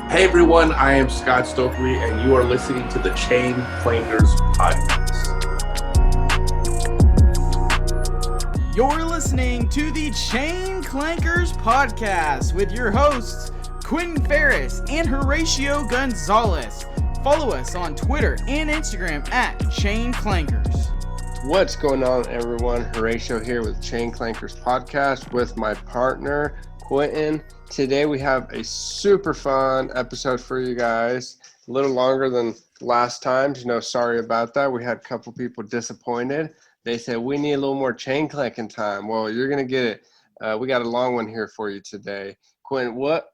Hey everyone, I am Scott Stokely, and you are listening to the Clankers podcast. You're listening to the Clankers podcast with your hosts, Quentin Ferris and Horatio Gonzalez. Follow us on Twitter and Instagram at Clankers. What's going on, everyone? Horatio here with Clankers podcast with my partner, Quentin. Today we have a super fun episode for you guys. A little longer than last time. Sorry about that. We had a couple people disappointed. They said we need a little more chain clanking time. Well, you're going to get it. We got a long one here for you today. Quentin, what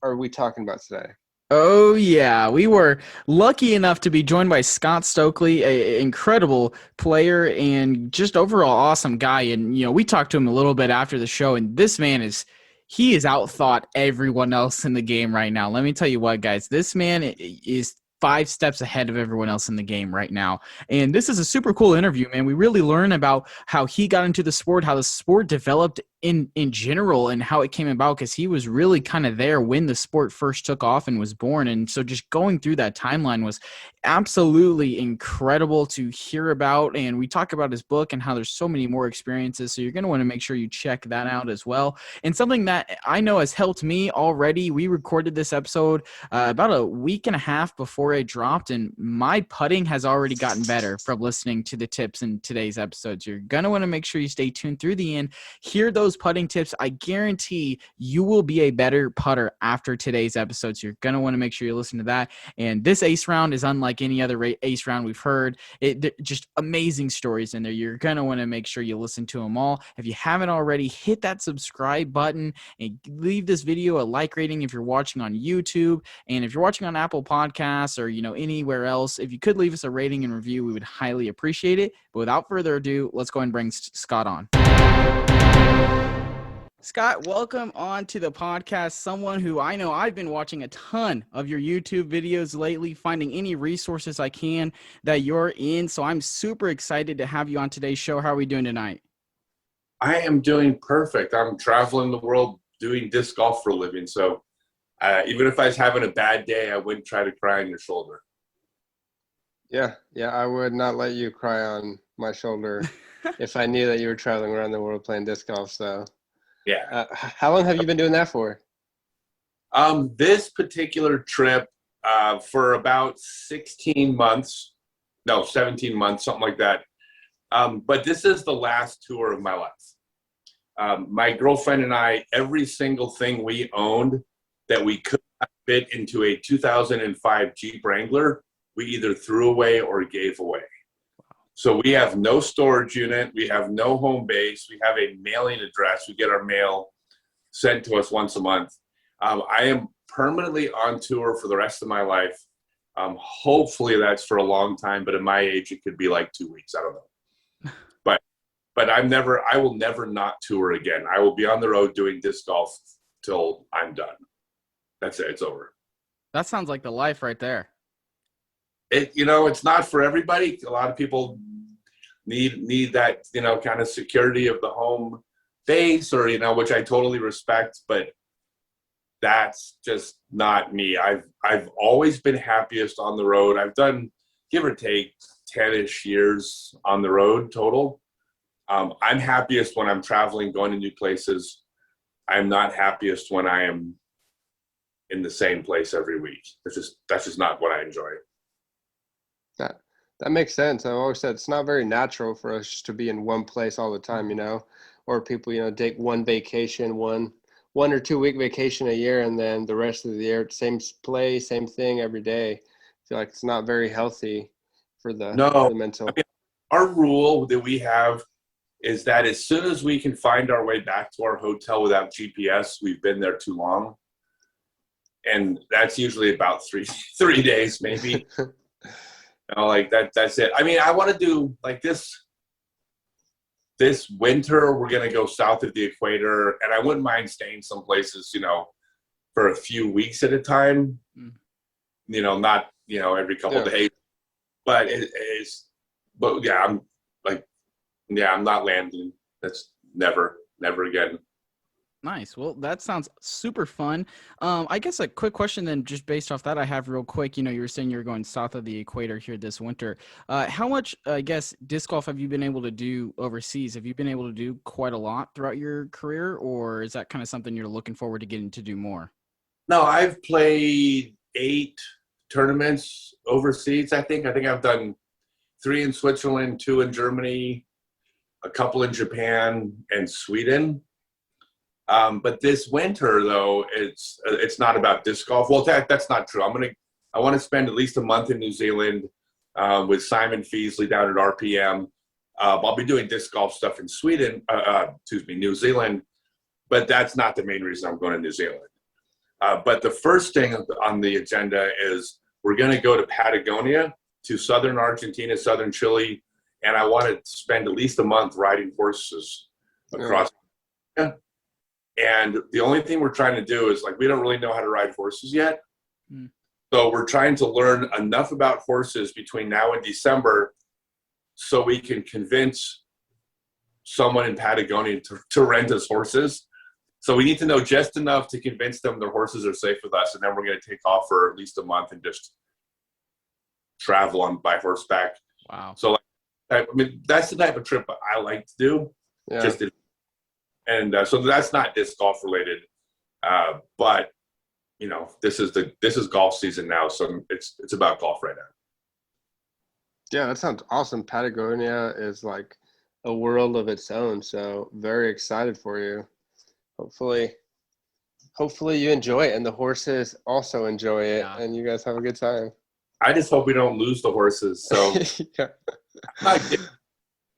are we talking about today? Oh, yeah. We were lucky enough to be joined by Scott Stokely, an incredible player and just overall awesome guy. And, we talked to him a little bit after the show, and this man is outthought everyone else in the game right now. Let me tell you what, guys, this man is 5 steps ahead of everyone else in the game right now. And this is a super cool interview, man. We really learn about how he got into the sport, how the sport developed in general, and how it came about, because he was really kind of there when the sport first took off and was born. And so just going through that timeline was absolutely incredible to hear about. And we talk about his book and how there's so many more experiences. So you're going to want to make sure you check that out as well. And something that I know has helped me already, we recorded this episode about a week and a half before it dropped, and my putting has already gotten better from listening to the tips in today's episodes. You're going to want to make sure you stay tuned through the end, hear those putting tips. I guarantee you will be a better putter after today's episode. So you're going to want to make sure you listen to that. And this ace round is unlike any other ace round we've heard. Just amazing stories in there. You're going to want to make sure you listen to them all. If you haven't already, hit that subscribe button and leave this video a like rating if you're watching on YouTube. And if you're watching on Apple Podcasts or, anywhere else, if you could leave us a rating and review, we would highly appreciate it. But without further ado, let's go and bring Scott on. Scott, welcome on to the podcast. Someone who I know I've been watching a ton of your YouTube videos lately, finding any resources I can that you're in. So I'm super excited to have you on today's show. How are we doing tonight? I am doing perfect. I'm traveling the world doing disc golf for a living. So even if I was having a bad day, I wouldn't try to cry on your shoulder. Yeah, I would not let you cry on my shoulder if I knew that you were traveling around the world playing disc golf. So, yeah. How long have you been doing that for? This particular trip for about 17 months, something like that. But this is the last tour of my life. My girlfriend and I, every single thing we owned that we could not fit into a 2005 Jeep Wrangler, we either threw away or gave away. So we have no storage unit. We have no home base. We have a mailing address. We get our mail sent to us once a month. I am permanently on tour for the rest of my life. Hopefully that's for a long time, but at my age, it could be like 2 weeks. I don't know. But I will never not tour again. I will be on the road doing disc golf till I'm done. That's it. It's over. That sounds like the life right there. It's not for everybody. A lot of people need that, kind of security of the home base or, which I totally respect, but that's just not me. I've always been happiest on the road. I've done, give or take, 10-ish years on the road total. I'm happiest when I'm traveling, going to new places. I'm not happiest when I am in the same place every week. That's just not what I enjoy. That makes sense. I've always said it's not very natural for us to be in one place all the time, or people, take one vacation, one or 2 week vacation a year, and then the rest of the year, same place, same thing every day. I feel like it's not very healthy for the mental. I mean, our rule that we have is that as soon as we can find our way back to our hotel without GPS, we've been there too long. And that's usually about three days, maybe. That's it. I mean, I want to do like this winter, we're going to go south of the equator, and I wouldn't mind staying some places, for a few weeks at a time, not, every couple of days, but I'm not landing. That's never again. Nice. Well, that sounds super fun. I guess a quick question then, just based off that, I have real quick. You were saying you're going south of the equator here this winter. How much, I guess, disc golf have you been able to do overseas? Have you been able to do quite a lot throughout your career, or is that kind of something you're looking forward to getting to do more? No, I've played 8 tournaments overseas. I think I've done 3 in Switzerland, 2 in Germany, a couple in Japan and Sweden. But this winter, though, it's not about disc golf. Well, that's not true. I want to spend at least a month in New Zealand with Simon Feasley down at RPM. I'll be doing disc golf stuff in New Zealand, but that's not the main reason I'm going to New Zealand. But the first thing on the agenda is we're going to go to Patagonia, to southern Argentina, southern Chile, and I want to spend at least a month riding horses across. Yeah. And the only thing we're trying to do is, we don't really know how to ride horses yet. Mm. So we're trying to learn enough about horses between now and December so we can convince someone in Patagonia to rent us horses. So we need to know just enough to convince them their horses are safe with us. And then we're going to take off for at least a month and just travel by horseback. Wow. So that's the type of trip I like to do. Yeah. So that's not disc golf related, but this is golf season now, so it's about golf right now. Yeah, that sounds awesome. Patagonia is like a world of its own, so very excited for you. Hopefully you enjoy it, and the horses also enjoy it, and you guys have a good time. I just hope we don't lose the horses. So yeah.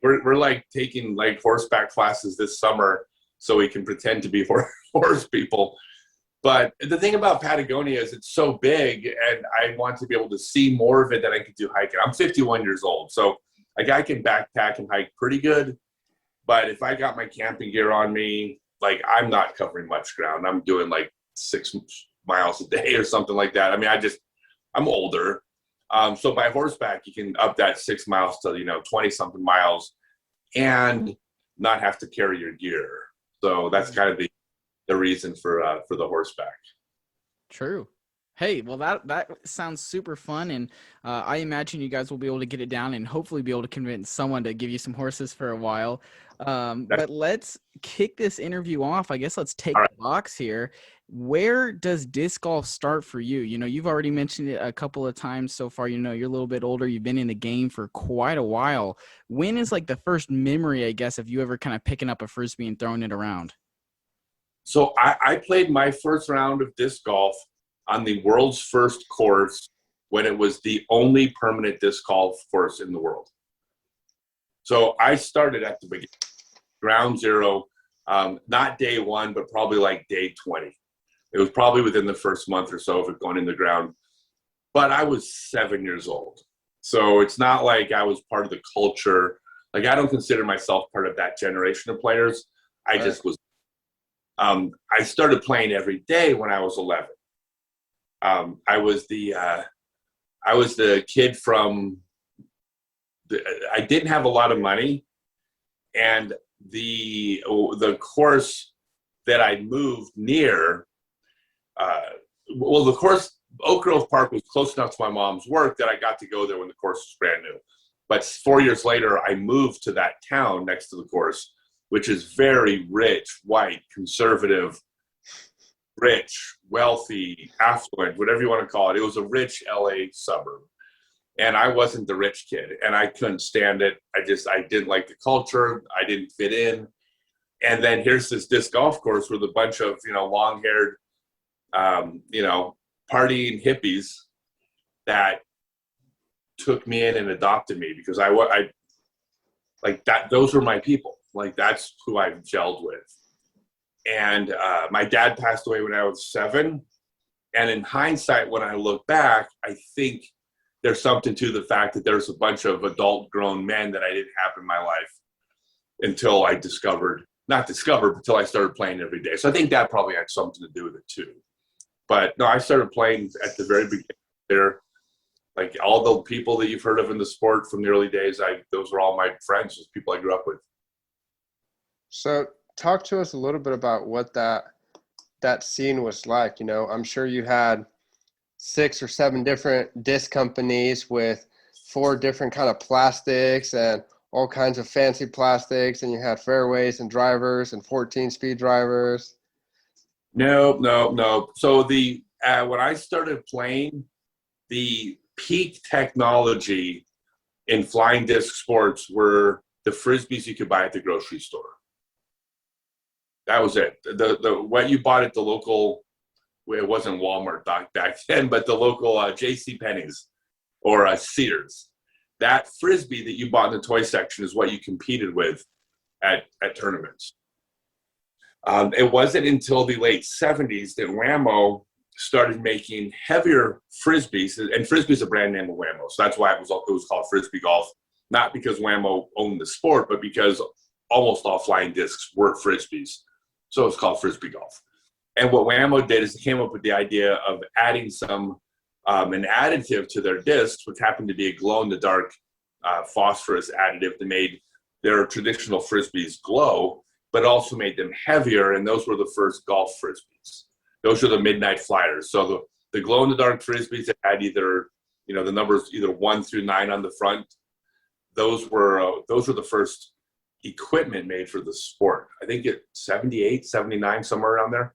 We're taking horseback classes this summer, so we can pretend to be horse people. But the thing about Patagonia is it's so big, and I want to be able to see more of it than I could do hiking. I'm 51 years old, so I can backpack and hike pretty good. But if I got my camping gear on me, I'm not covering much ground. I'm doing 6 miles a day or something like that. I'm older. So by horseback, you can up that 6 miles to 20-something miles and not have to carry your gear. So that's kind of the reason for the horseback. True. Hey, well, that sounds super fun, and I imagine you guys will be able to get it down and hopefully be able to convince someone to give you some horses for a while. But let's kick this interview off. I guess let's take the box here. Where does disc golf start for you? You've already mentioned it a couple of times so far. You're a little bit older. You've been in the game for quite a while. When is the first memory, I guess, of you ever kind of picking up a Frisbee and throwing it around? So I played my first round of disc golf on the world's first course when it was the only permanent disc golf course in the world. So I started at the beginning, ground zero, not day 1, but probably day 20. It was probably within the first month or so of it going in the ground. But I was 7 years old. So it's not like I was part of the culture. I don't consider myself part of that generation of players. I just was. I started playing every day when I was 11. I was the kid from I didn't have a lot of money, and the course that I moved near, the course, Oak Grove Park, was close enough to my mom's work that I got to go there when the course was brand new. But 4 years later, I moved to that town next to the course, which is very rich, white, conservative, rich, wealthy, affluent, whatever you want to call it. It was a rich LA suburb. And I wasn't the rich kid, and I couldn't stand it. I didn't like the culture. I didn't fit in. And then here's this disc golf course with a bunch of, long-haired, partying hippies that took me in and adopted me because I like that. Those were my people. That's who I gelled with. And my dad passed away when I was 7. And in hindsight, when I look back, I think there's something to the fact that there's a bunch of adult grown men that I didn't have in my life until I until I started playing every day. So I think that probably had something to do with it too. But no, I started playing at the very beginning there. All the people that you've heard of in the sport from the early days, those were all my friends, just people I grew up with. So talk to us a little bit about what that scene was like. I'm sure you had 6 or 7 different disc companies with 4 different kind of plastics and all kinds of fancy plastics, and you had fairways and drivers and 14-speed drivers. No. So when I started playing, the peak technology in flying disc sports were the frisbees you could buy at the grocery store. That was it. The what you bought at the local, it wasn't Walmart back then, but the local J.C. Penney's or Sears. That frisbee that you bought in the toy section is what you competed with at tournaments. It wasn't until the late 70s that Whammo started making heavier frisbees, and frisbee is a brand name of Whammo, so that's why it was called frisbee golf. Not because Whammo owned the sport, but because almost all flying discs were frisbees, so it's called frisbee golf. And what Whammo did is they came up with the idea of adding an additive to their discs, which happened to be a glow-in-the-dark phosphorus additive that made their traditional frisbees glow, but also made them heavier, and those were the first golf frisbees. Those are the midnight flyers. So the glow-in-the-dark frisbees that had either, the numbers either 1 through 9 on the front, those were the first equipment made for the sport. I think it 78, 79, somewhere around there.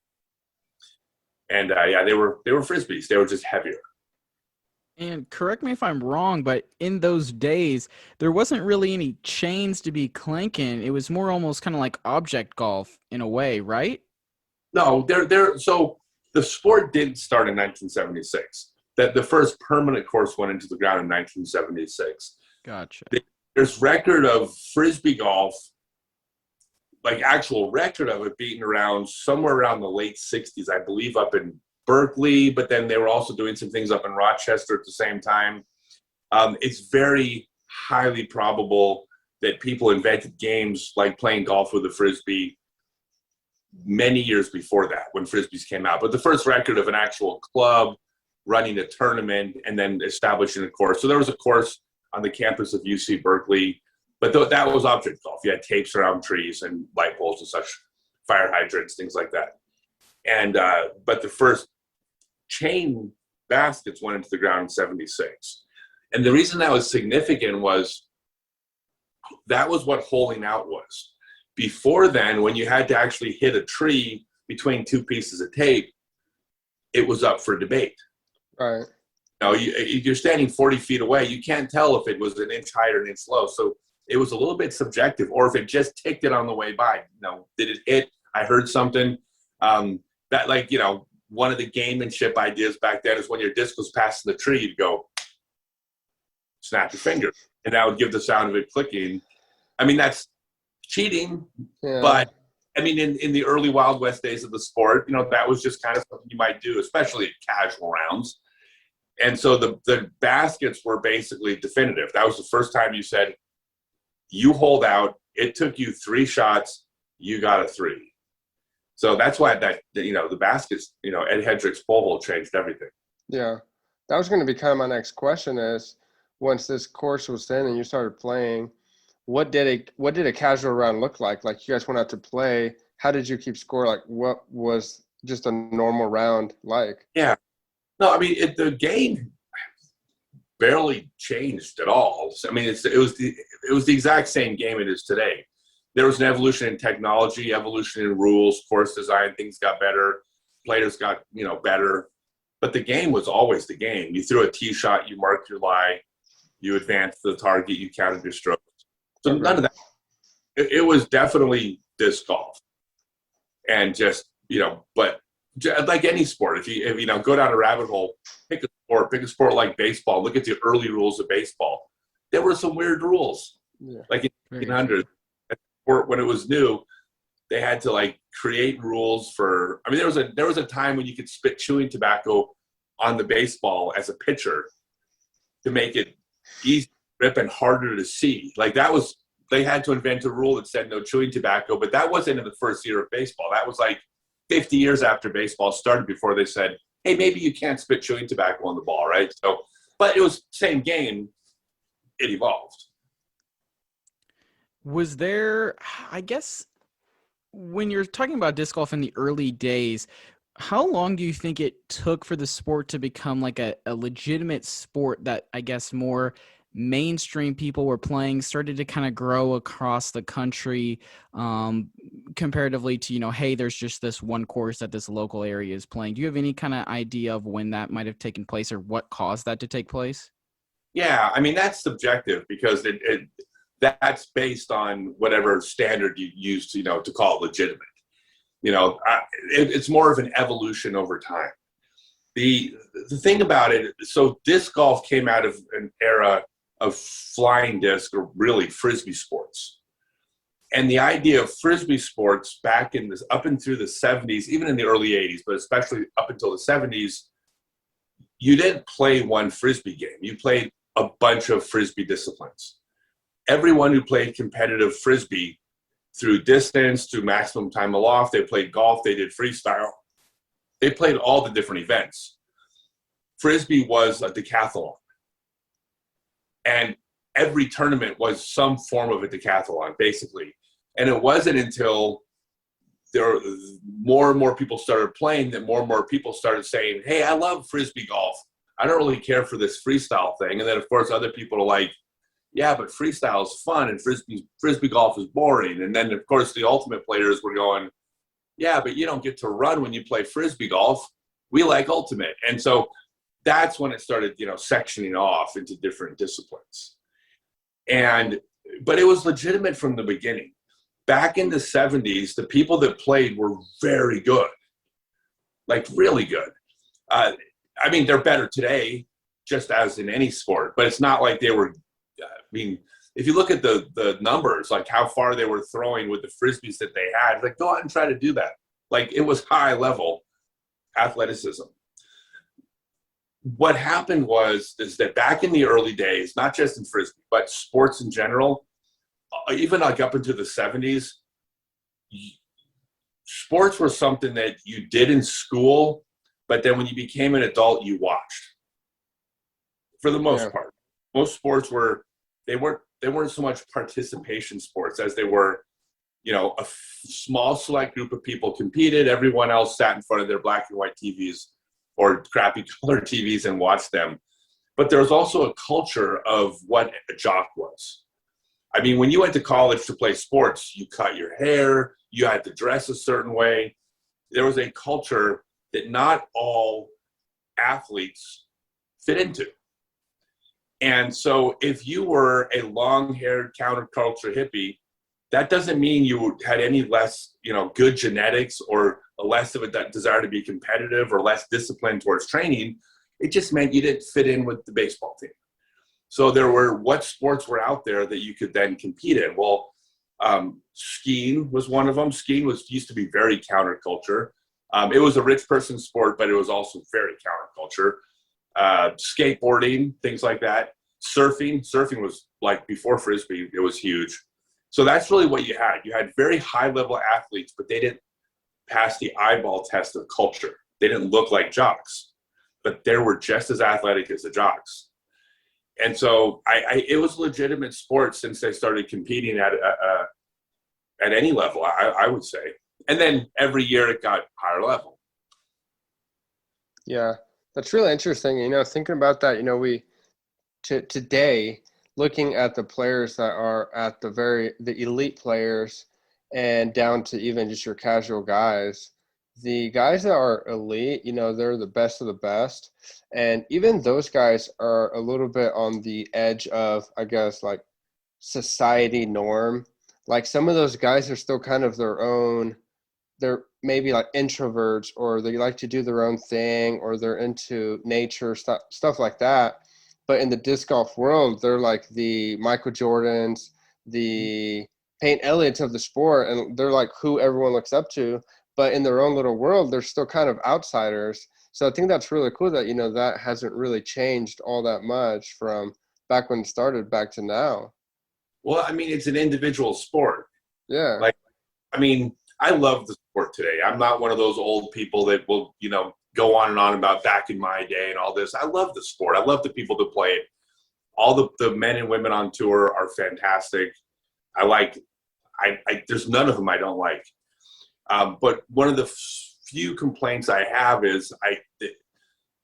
And they were frisbees. They were just heavier. And correct me if I'm wrong, but in those days, there wasn't really any chains to be clanking. It was more almost kind of like object golf in a way, right? No, so the sport didn't start in 1976. The first permanent course went into the ground in 1976. Gotcha. There's record of frisbee golf, like actual record of it being around somewhere around the late 60s, I believe, up in Berkeley, but then they were also doing some things up in Rochester at the same time. It's very highly probable that people invented games like playing golf with a frisbee many years before that, when frisbees came out. But the first record of an actual club running a tournament and then establishing a course. So there was a course on the campus of UC Berkeley, but that was object golf. You had tapes around trees and light poles and such, fire hydrants, things like that. And but the first chain baskets went into the ground in 76. And the reason that was significant was that was what holing out was. Before then, when you had to actually hit a tree between 2 pieces of tape, it was up for debate. Right. You're standing 40 feet away. You can't tell if it was an inch high or an inch low. So it was a little bit subjective, or if it just ticked it on the way by. Did it hit? I heard something. One of the gamemanship ideas back then is when your disc was passing the tree, you'd go, snap your finger, and that would give the sound of it clicking. I mean, that's cheating, but I mean, in the early Wild West days of the sport, that was just kind of something you might do, especially at casual rounds. And so the baskets were basically definitive. That was the first time you said, you hold out, it took you 3 shots, you got a 3. So that's why the baskets, Ed Hedrick's pole hole changed everything. Yeah. That was going to be kind of my next question is, once this course was in and you started playing, what did a casual round look like? Like, you guys went out to play. How did you keep score? Like, what was just a normal round like? Yeah. No, I mean, the game barely changed at all. I mean, it was the exact same game it is today. There was an evolution in technology, evolution in rules, course design. Things got better. Players got better, but the game was always the game. You threw a tee shot, you marked your lie, you advanced to the target, you counted your strokes. So none of that. It was definitely disc golf, and just but like any sport, if you go down a rabbit hole, pick a sport like baseball. Look at the early rules of baseball. There were some weird rules, like in the 1800s. When it was new, they had to create rules for. I mean, there was a time when you could spit chewing tobacco on the baseball as a pitcher to make it easy to grip and harder to see. They had to invent a rule that said no chewing tobacco, but that wasn't in the first year of baseball. That was 50 years after baseball started before they said, hey, maybe you can't spit chewing tobacco on the ball, right? So, but it was same game. It evolved. Was there, I guess, when you're talking about disc golf in the early days, how long do you think it took for the sport to become like a legitimate sport that I guess more mainstream people were playing, started to kind of grow across the country, comparatively to, hey, there's just this one course that this local area is playing? Do you have any kind of idea of when that might have taken place or what caused that to take place? Yeah, I mean, that's subjective because that's based on whatever standard you use to, to call it legitimate. It's more of an evolution over time. The thing about it, so disc golf came out of an era of flying disc, or really frisbee sports. And the idea of frisbee sports back up and through the 70s, even in the early 80s, but especially up until the 70s, you didn't play one frisbee game. You played a bunch of frisbee disciplines. Everyone who played competitive frisbee, through distance, through maximum time aloft, they played golf, they did freestyle, they played all the different events. Frisbee was a decathlon. And every tournament was some form of a decathlon, basically. And it wasn't until more and more people started playing that more and more people started saying, hey, I love frisbee golf. I don't really care for this freestyle thing. And then, of course, other people are like, yeah, but freestyle is fun and frisbee golf is boring. And then, of course, the ultimate players were going, yeah, but you don't get to run when you play frisbee golf. We like ultimate. And so that's when it started, sectioning off into different disciplines. But it was legitimate from the beginning. Back in the 70s, the people that played were very good, like really good. I mean, they're better today, just as in any sport, but it's not like they were, if you look at the numbers, like how far they were throwing with the frisbees that they had, like go out and try to do that. Like it was high level athleticism. What happened is that back in the early days, not just in frisbee, but sports in general, even like up into the 70s, sports were something that you did in school, but then when you became an adult, you watched. For the most part, most sports they weren't so much participation sports as they were, a small select group of people competed. Everyone else sat in front of their black and white TVs or crappy color TVs and watched them. But there was also a culture of what a jock was. I mean, when you went to college to play sports, you cut your hair, you had to dress a certain way. There was a culture that not all athletes fit into. And so if you were a long-haired counterculture hippie, that doesn't mean you had any less, good genetics or less of a desire to be competitive or less discipline towards training. It just meant you didn't fit in with the baseball team. So there were what sports were out there that you could then compete in. Well, skiing was one of them. Skiing used to be very counterculture. It was a rich person sport, but it was also very counterculture. Skateboarding, things like that. Surfing was like before frisbee, it was huge. So that's really what you had. You had very high level athletes, but they didn't pass the eyeball test of culture. They didn't look like jocks, but they were just as athletic as the jocks. And so it was a legitimate sport since they started competing at any level, I would say. And then every year it got higher level. Yeah, that's really interesting. Thinking about that, today, looking at the players that are at the elite players and down to even just your casual guys, the guys that are elite, they're the best of the best. And even those guys are a little bit on the edge of, I guess, like society norm. Like some of those guys are still kind of their own, they're maybe like introverts, or they like to do their own thing, or they're into nature, stuff like that. But in the disc golf world, they're like the Michael Jordans, the Payne Elliott's of the sport, and they're like who everyone looks up to. But in their own little world, they're still kind of outsiders. So I think that's really cool that, that hasn't really changed all that much from back when it started back to now. Well, I mean, it's an individual sport. Yeah. I love the sport today. I'm not one of those old people that will, go on and on about back in my day and all this. I love the sport. I love the people that play it. All the men and women on tour are fantastic. There's none of them I don't like. But one of the few complaints I have is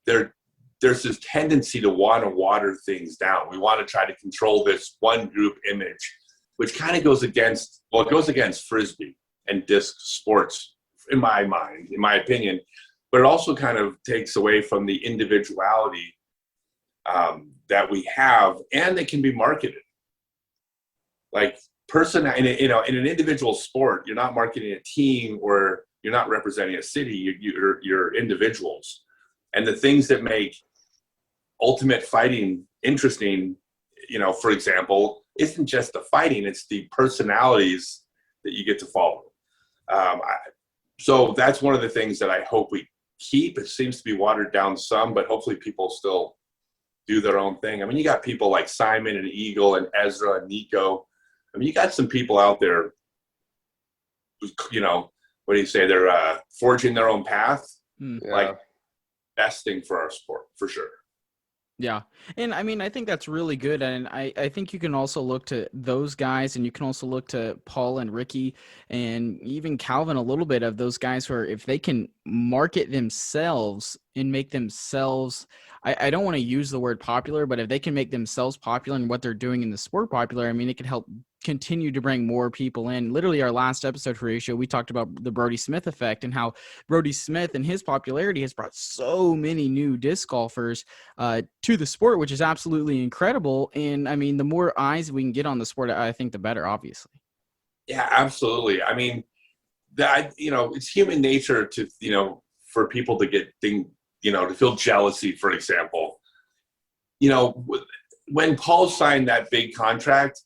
there's this tendency to want to water things down. We want to try to control this one group image, which kind of goes against, well, it goes against Frisbee and disc sports, in my mind, in my opinion, but it also kind of takes away from the individuality that we have, and they can be marketed. Like in an individual sport, you're not marketing a team or you're not representing a city, you're individuals. And the things that make ultimate fighting interesting, for example, isn't just the fighting, it's the personalities that you get to follow. So that's one of the things that I hope we keep. It seems to be watered down some, but hopefully people still do their own thing. I mean, you got people like Simon and Eagle and Ezra and Nico. I mean, you got some people out there, what do you say? They're forging their own path. Like, best thing for our sport, for sure. Yeah. And I mean, I think that's really good. And I think you can also look to those guys, and you can also look to Paul and Ricky and even Calvin, a little bit of those guys who are, if they can market themselves and make themselves, I don't want to use the word popular, but if they can make themselves popular and what they're doing in the sport popular, I mean, it could help continue to bring more people in. Literally, our last episode for Ratio, we talked about the Brody Smith effect and how Brody Smith and his popularity has brought so many new disc golfers to the sport, which is absolutely incredible. And I mean, the more eyes we can get on the sport, I think the better, obviously. Yeah, absolutely. I mean, it's human nature to, for people to get to feel jealousy, for example. When Paul signed that big contract,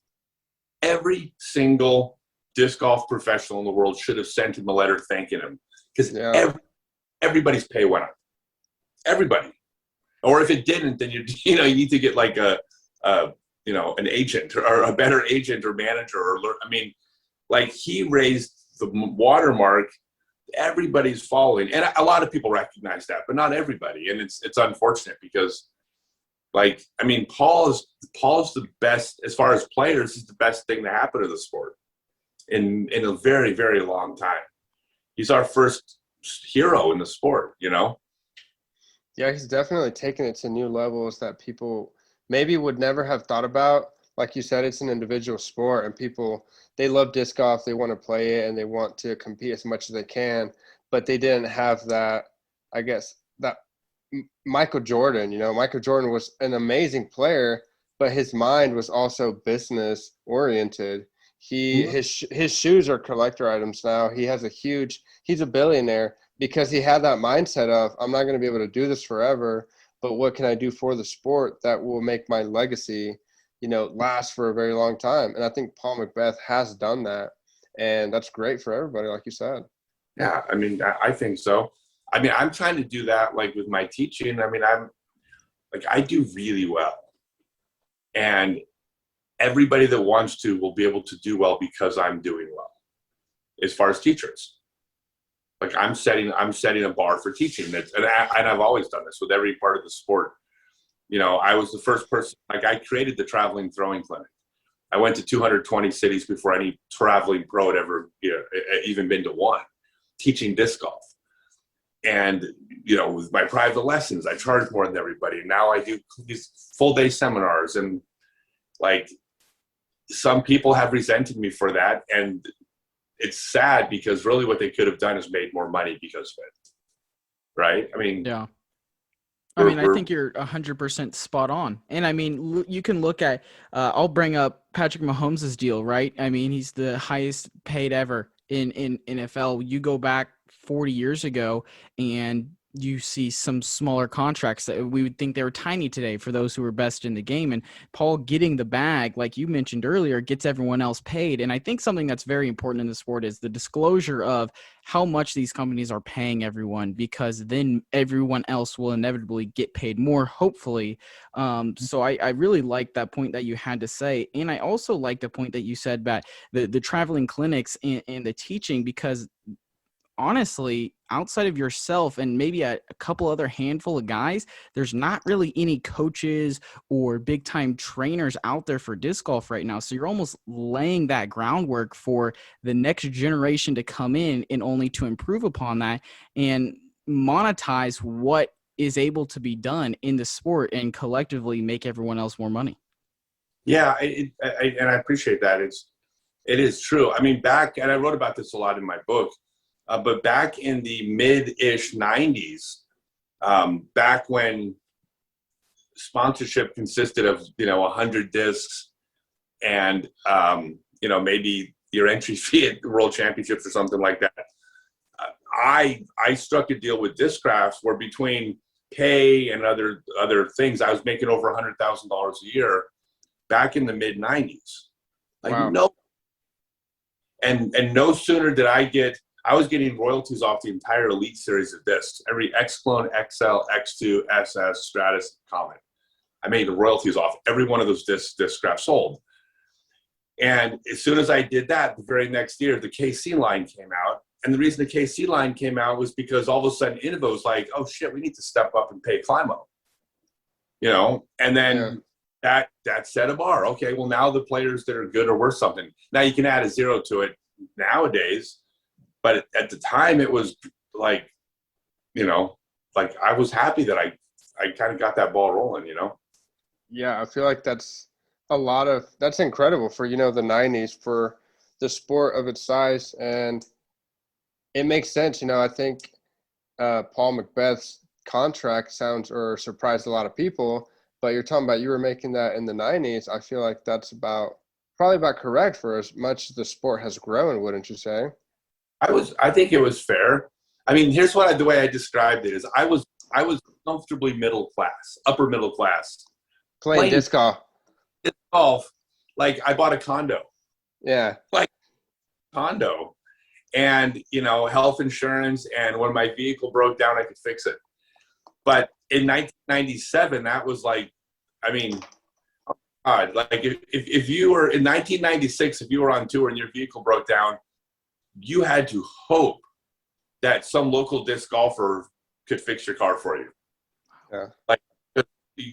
every single disc golf professional in the world should have sent him a letter thanking him, because everybody's pay went up. Everybody. Or if it didn't, then you need to get like an agent or a better agent or manager like he raised the watermark. Everybody's following, and a lot of people recognize that, but not everybody, and it's unfortunate because, Paul is the best as far as players. He's the best thing to happen to the sport in a very, very long time. He's our first hero in the sport. Yeah, he's definitely taken it to new levels that people maybe would never have thought about. Like you said, it's an individual sport, and people, they love disc golf, they want to play it, and they want to compete as much as they can, but they didn't have that, I guess, that Michael Jordan. Michael Jordan was an amazing player, but his mind was also business oriented. His shoes are collector items now. He's a billionaire because he had that mindset of, I'm not going to be able to do this forever, but what can I do for the sport that will make my legacy last for a very long time? And I think Paul McBeth has done that, and that's great for everybody, like you said. Yeah, I think so. I'm trying to do that, like, with my teaching. I do really well, and everybody that wants to will be able to do well because I'm doing well. As far as teachers, I'm setting a bar for teaching. And I've always done this with every part of the sport. I was the first person, I created the traveling throwing clinic. I went to 220 cities before any traveling pro had ever even been to one, teaching disc golf. And, with my private lessons, I charge more than everybody. Now I do these full day seminars, and some people have resented me for that. And it's sad because really what they could have done is made more money because of it. Right? Yeah. I think you're 100% spot on. And you can look at, I'll bring up Patrick Mahomes' deal, right? He's the highest paid ever in NFL. You go back 40 years ago and you see some smaller contracts that we would think they were tiny today for those who are best in the game. And Paul getting the bag, like you mentioned earlier, gets everyone else paid. And I think something that's very important in the sport is the disclosure of how much these companies are paying everyone, because then everyone else will inevitably get paid more, hopefully. So I really like that point that you had to say. And I also like the point that you said about the traveling clinics and the teaching, because honestly, outside of yourself and maybe a couple other handful of guys, there's not really any coaches or big time trainers out there for disc golf right now. So you're almost laying that groundwork for the next generation to come in and only to improve upon that and monetize what is able to be done in the sport and collectively make everyone else more money. Yeah, and I appreciate that. It is true. I mean, back, and I wrote about this a lot in my book, but back in the mid-ish 90s, back when sponsorship consisted of, 100 discs and, maybe your entry fee at the World Championships or something like that, I struck a deal with Discrafts where between pay and other things, I was making over $100,000 a year back in the mid 90s. Like, wow. No. And no sooner did I was getting royalties off the entire Elite series of discs, every X-Clone, XL, X2, SS, Stratus, Comet. I made the royalties off every one of those Discraft sold. And as soon as I did that, the very next year, the KC line came out. And the reason the KC line came out was because all of a sudden Innova was like, oh shit, we need to step up and pay Climo. And then that set a bar. Okay, well now the players that are good are worth something. Now you can add a zero to it nowadays, but at the time it was like, I was happy that I kind of got that ball rolling, Yeah, I feel like that's incredible for, the 90s for the sport of its size. And it makes sense. I think Paul Macbeth's contract surprised a lot of people, but you're talking about you were making that in the 90s. I feel like that's probably about correct for as much as the sport has grown, wouldn't you say? I think it was fair. I mean, here's the way I described it is I was comfortably middle class, upper middle class. Playing disc golf. Disc golf, like I bought a condo. Yeah. Like condo. And, health insurance, and when my vehicle broke down, I could fix it. But in 1997, that was like, I mean, God, like if you were in 1996, if you were on tour and your vehicle broke down, you had to hope that some local disc golfer could fix your car for you. Yeah. Like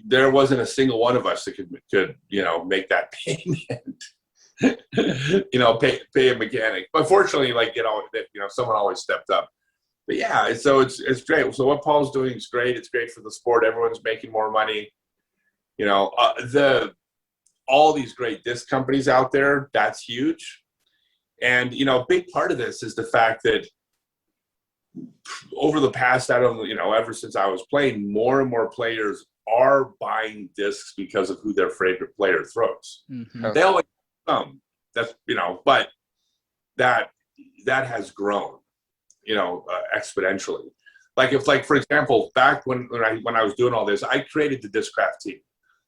there wasn't a single one of us that could make that payment. Pay a mechanic. But fortunately, someone always stepped up. But yeah, so it's great. So what Paul's doing is great. It's great for the sport. Everyone's making more money. All these great disc companies out there, that's huge. And, a big part of this is the fact that over the past, ever since I was playing, more and more players are buying discs because of who their favorite player throws. Mm-hmm. They always that's but that has grown exponentially. Like for example, back when I was doing all this, I created the Discraft team.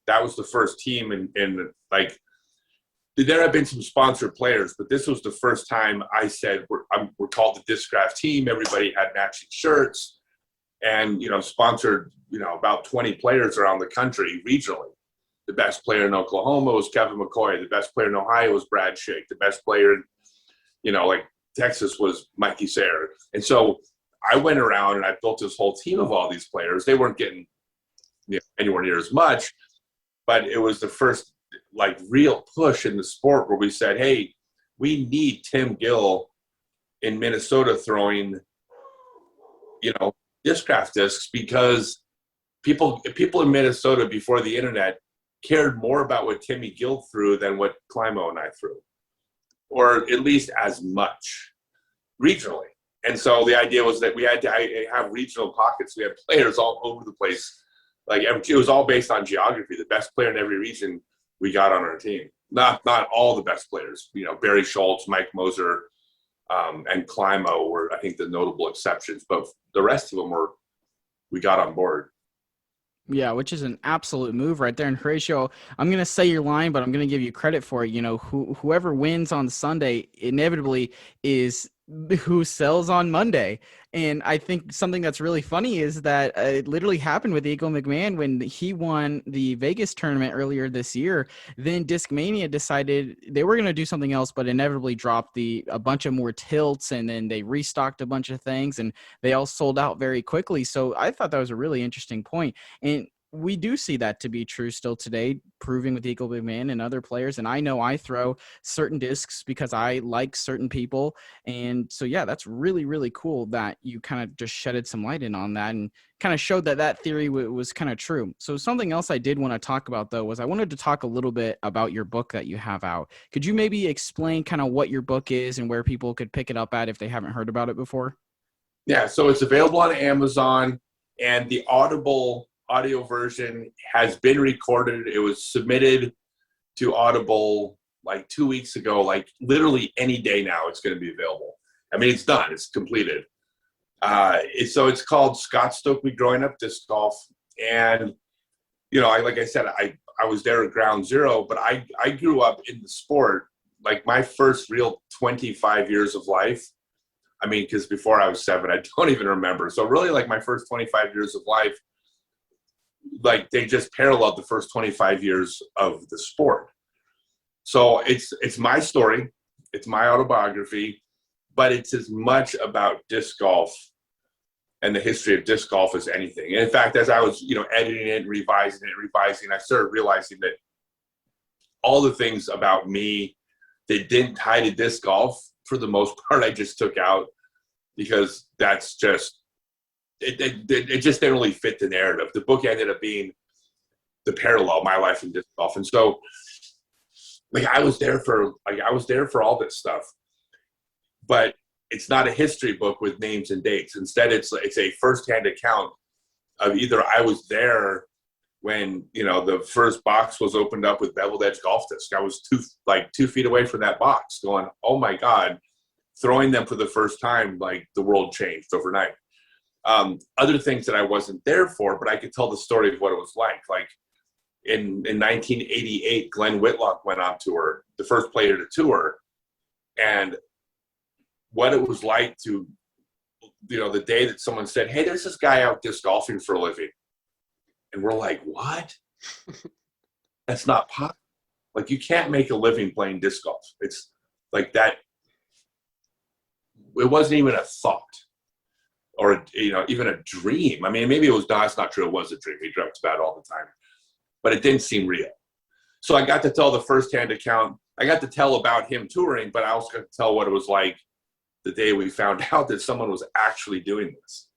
That was the first team in there have been some sponsored players, but this was the first time I said we're called the Discraft team. Everybody had matching shirts and sponsored about 20 players around the country regionally. The best player in Oklahoma was Kevin McCoy. The best player in Ohio was Brad Schick. The best player in, Texas was Mikey Sayre. And so I went around and I built this whole team of all these players. They weren't getting anywhere near as much, but it was the first, real push in the sport where we said, hey, we need Tim Gill in Minnesota throwing, Discraft discs because people in Minnesota before the internet cared more about what Timmy Gill threw than what Climo and I threw, or at least as much regionally. And so the idea was that we had to have regional pockets. We had players all over the place. It was all based on geography. The best player in every region we got on our team. Not all the best players. Barry Schultz, Mike Moser, and Climo were, I think, the notable exceptions. But the rest of them we got on board. Yeah, which is an absolute move right there. And Horatio, I'm going to say your line, but I'm going to give you credit for it. Whoever wins on Sunday inevitably is who sells on Monday. And I think something that's really funny is that it literally happened with Eagle McMahon when he won the Vegas tournament earlier this year. Then Discmania decided they were going to do something else, but inevitably dropped a bunch of more tilts, and then they restocked a bunch of things, and they all sold out very quickly. So I thought that was a really interesting point. And we do see that to be true still today, proving with Eagle McMahon and other players. And I know I throw certain discs because I like certain people. And so, yeah, that's really, really cool that you kind of just shedded some light in on that and kind of showed that that theory was kind of true. So something else I did want to talk about, though, was I wanted to talk a little bit about your book that you have out. Could you maybe explain kind of what your book is and where people could pick it up at if they haven't heard about it before? Yeah, so it's available on Amazon, and the Audible audio version has been recorded. It was submitted to Audible like 2 weeks ago. Like literally any day now it's going to be available. I mean, it's done. It's completed. So it's called Scott Stokely Growing Up Disc Golf. And, you know, like I said, I was there at ground zero, but I grew up in the sport. Like my first real 25 years of life, I mean, because before I was 7, I don't even remember. So really like my first 25 years of life, like they just paralleled the first 25 years of the sport. So it's my story, it's my autobiography, but it's as much about disc golf and the history of disc golf as anything. And in fact, as I was, you know, editing it, revising, I started realizing that all the things about me that didn't tie to disc golf, for the most part, I just took out because that's just, it just didn't really fit the narrative. The book ended up being the parallel, my life in disc golf. And so like I was there for all this stuff, but it's not a history book with names and dates. Instead, it's a firsthand account of either I was there when, you know, the first box was opened up with beveled edge golf disc. I was 2 feet away from that box going, oh my God, throwing them for the first time, like the world changed overnight. Other things that I wasn't there for, but I could tell the story of what it was like. Like in 1988, Glenn Whitlock went on tour, the first player to tour, and what it was like to, you know, the day that someone said, hey, there's this guy out disc golfing for a living. And we're like, what? That's not possible. Like you can't make a living playing disc golf. It's like that. It wasn't even a thought. Or, you know, even a dream. I mean, maybe it was, no, that's not true. It was a dream. He dreamt about it all the time. But it didn't seem real. So I got to tell the firsthand account. I got to tell about him touring, but I also got to tell what it was like the day we found out that someone was actually doing this.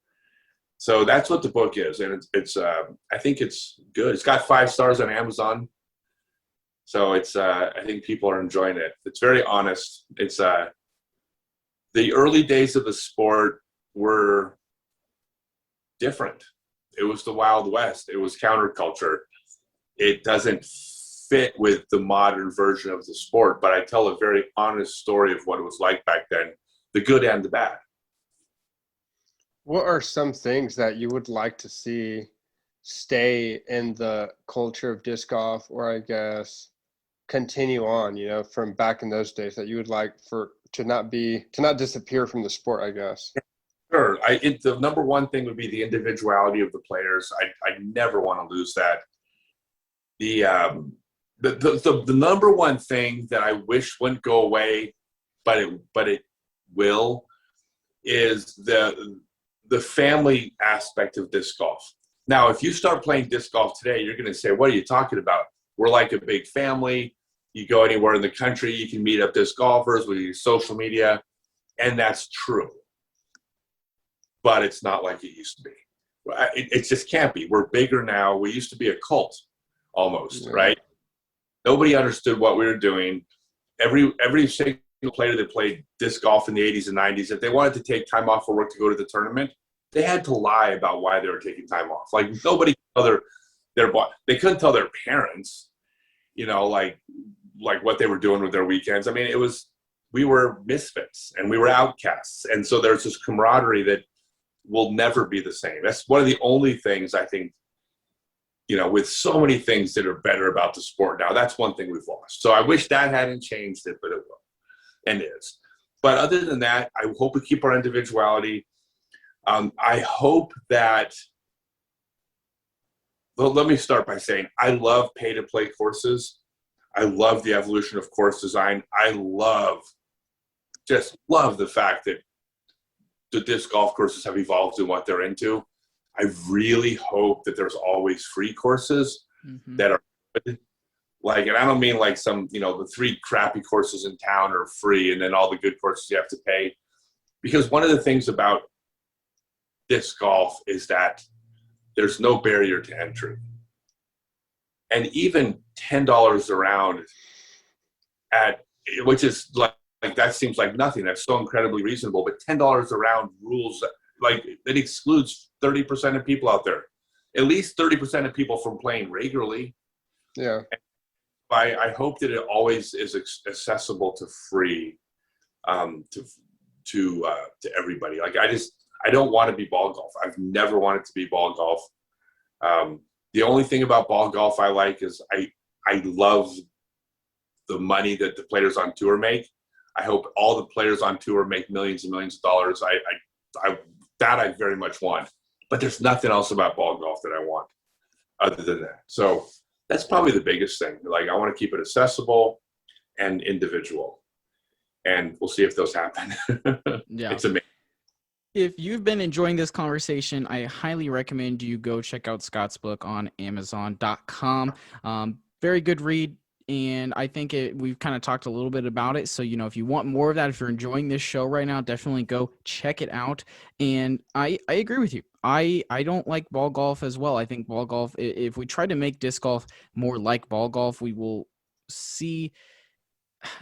So that's what the book is. And it's I think it's good. It's got 5 stars on Amazon. So it's, I think people are enjoying it. It's very honest. It's the early days of the sport were different. It was the Wild West. It was counterculture. It doesn't fit with the modern version of the sport, but I tell a very honest story of what it was like back then, the good and the bad. What are some things that you would like to see stay in the culture of disc golf, or I guess continue on, you know, from back in those days that you would like for to not disappear from the sport, I guess? Sure. The number one thing would be the individuality of the players. I never want to lose that. The number one thing that I wish wouldn't go away, but it will, is the family aspect of disc golf. Now, if you start playing disc golf today, you're going to say, what are you talking about? We're like a big family. You go anywhere in the country, you can meet up disc golfers with social media, and that's true. But it's not like it used to be. It just can't be. We're bigger now. We used to be a cult almost, yeah. Right? Nobody understood what we were doing. Every single player that played disc golf in the 80s and 90s, if they wanted to take time off for work to go to the tournament, they had to lie about why they were taking time off. Like nobody could tell they couldn't tell their parents, you know, like what they were doing with their weekends. I mean, we were misfits and we were outcasts. And so there's this camaraderie that will never be the same. That's one of the only things I think, you know, with so many things that are better about the sport now, that's one thing we've lost. So I wish that hadn't changed it, but it will and is. But other than that, I hope we keep our individuality. I hope that, well, let me start by saying I love pay-to-play courses. I love the evolution of course design. I just love the fact that the disc golf courses have evolved in what they're into. I really hope that there's always free courses that are good. Like, and I don't mean like some, the 3 crappy courses in town are free and then all the good courses you have to pay. Because one of the things about disc golf is that there's no barrier to entry. And even $10 a round which is like that seems like nothing. That's so incredibly reasonable. But $10 a round rules, like it excludes 30% of people out there. At least 30% of people from playing regularly. Yeah. I hope that it always is accessible to free, to everybody. Like I don't want to be ball golf. I've never wanted to be ball golf. The only thing about ball golf I like is I love the money that the players on tour make. I hope all the players on tour make millions and millions of dollars. I very much want. But there's nothing else about ball golf that I want other than that. So that's probably the biggest thing. Like I want to keep it accessible and individual. And we'll see if those happen. Yeah. It's amazing. If you've been enjoying this conversation, I highly recommend you go check out Scott's book on Amazon.com. Very good read. And I think we've kind of talked a little bit about it. So, if you want more of that, if you're enjoying this show right now, definitely go check it out. And I agree with you. I don't like ball golf as well. I think ball golf, if we try to make disc golf more like ball golf, we will see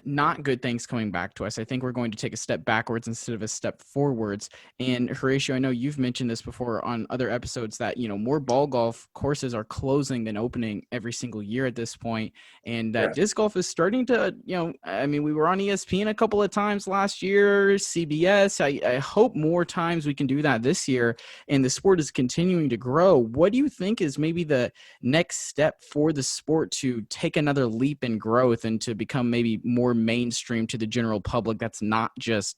not good things coming back to us. I think we're going to take a step backwards instead of a step forwards. And Horatio, I know you've mentioned this before on other episodes that, more ball golf courses are closing than opening every single year at this point. And that disc golf is starting to, we were on ESPN a couple of times last year, CBS. I hope more times we can do that this year. And the sport is continuing to grow. What do you think is maybe the next step for the sport to take another leap in growth and to become maybe more mainstream to the general public that's not just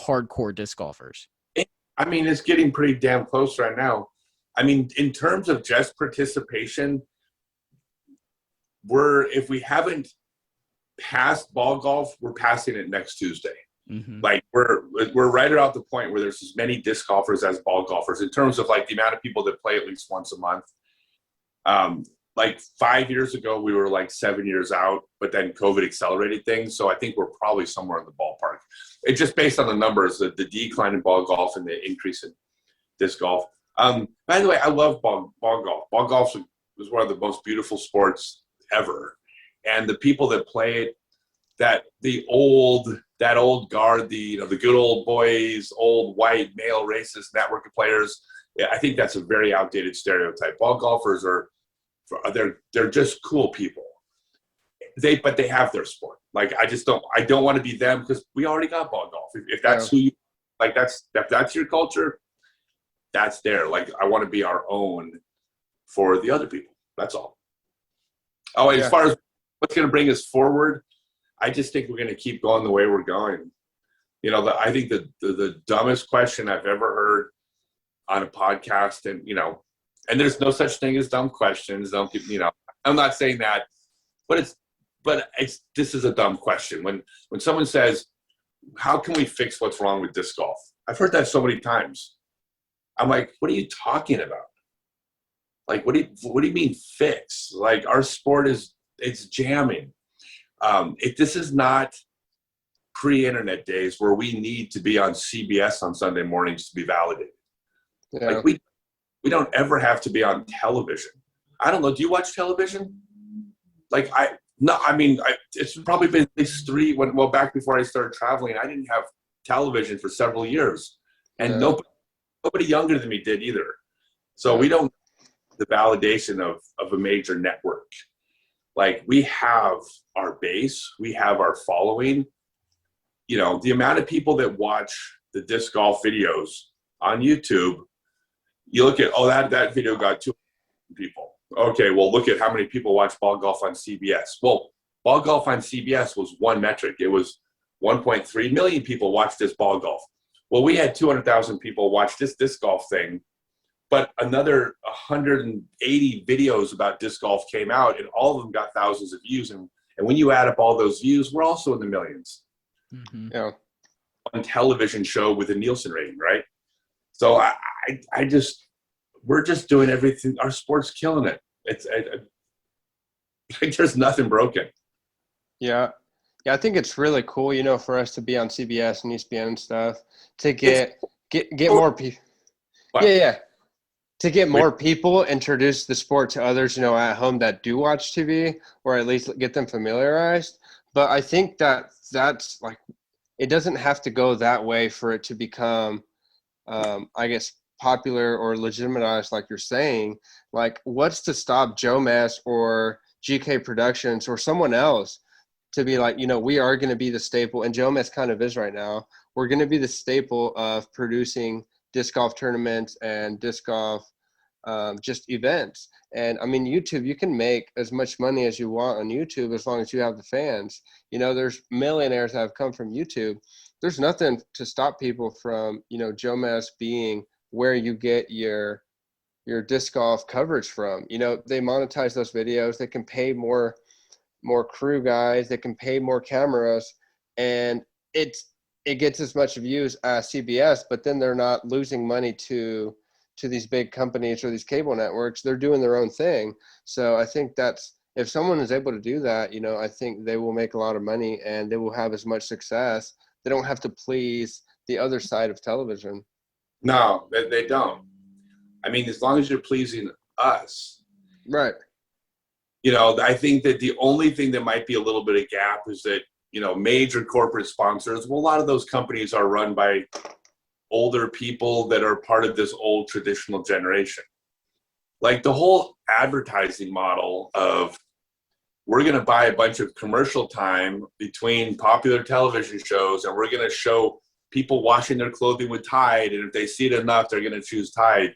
hardcore disc golfers? It's getting pretty damn close right now. In terms of just participation, if we haven't passed ball golf, we're passing it next Tuesday. Like we're right around the point where there's as many disc golfers as ball golfers in terms of like the amount of people that play at least once a month. Like 5 years ago, we were like 7 years out, but then COVID accelerated things. So I think we're probably somewhere in the ballpark. It's just based on the numbers, the decline in ball golf and the increase in disc golf. By the way, I love ball golf. Ball golf is one of the most beautiful sports ever. And the people that play it, that old guard, the good old boys, old white male racist network of players. Yeah, I think that's a very outdated stereotype. Ball golfers they're just cool people. But they have their sport. Like I don't want to be them because we already got ball golf. If that's who you like, if that's your culture, that's there. Like I want to be our own for the other people. That's all. Oh, as far as what's going to bring us forward, I just think we're going to keep going the way we're going. I think the dumbest question I've ever heard on a podcast, and there's no such thing as dumb questions. I'm not saying that, but this is a dumb question. When someone says, how can we fix what's wrong with disc golf? I've heard that so many times. I'm like, what are you talking about? Like, what do you mean fix? Like our sport it's jamming. This is not pre-internet days where we need to be on CBS on Sunday mornings to be validated. Yeah. Like we don't ever have to be on television. I don't know. Do you watch television? It's probably been at least back before I started traveling, I didn't have television for several years. And nobody younger than me did either. So we don't have the validation of a major network. Like we have our base, we have our following. The amount of people that watch the disc golf videos on YouTube, you look at, that video got 200 people. Okay, well, look at how many people watch ball golf on CBS. Well, ball golf on CBS was one metric. It was 1.3 million people watch this ball golf. Well, we had 200,000 people watch this disc golf thing, but another 180 videos about disc golf came out, and all of them got thousands of views. And when you add up all those views, we're also in the millions. Mm-hmm. Yeah. On television show with a Nielsen rating, right? So I just, we're just doing everything. Our sport's killing it. It's like there's nothing broken. Yeah. Yeah, I think it's really cool, you know, for us to be on CBS and ESPN and stuff to get more people. Yeah. To get more people introduce the sport to others, you know, at home that do watch TV, or at least get them familiarized. But I think that's like, it doesn't have to go that way for it to become, I guess, popular or legitimized, like you're saying. Like, what's to stop Joe Mess or GK Productions or someone else to be like, you know, we are going to be the staple, and Joe Mess kind of is right now. We're going to be the staple of producing disc golf tournaments and disc golf just events. And I mean, YouTube, you can make as much money as you want on YouTube as long as you have the fans. You know, there's millionaires that have come from YouTube. There's nothing to stop people from, you know, Joe Mess being where you get your disc golf coverage from. You know, they monetize those videos. They can pay more crew guys. They can pay more cameras, and it gets as much views as CBS. But then they're not losing money to these big companies or these cable networks. They're doing their own thing. So I think that's, if someone is able to do that, you know, I think they will make a lot of money and they will have as much success. They don't have to please the other side of television. No, they don't. I mean, as long as you're pleasing us. Right. You know, I think that the only thing that might be a little bit of gap is that, you know, major corporate sponsors, well, a lot of those companies are run by older people that are part of this old traditional generation. Like the whole advertising model of, we're going to buy a bunch of commercial time between popular television shows, and we're going to show people washing their clothing with Tide, and if they see it enough, they're going to choose Tide.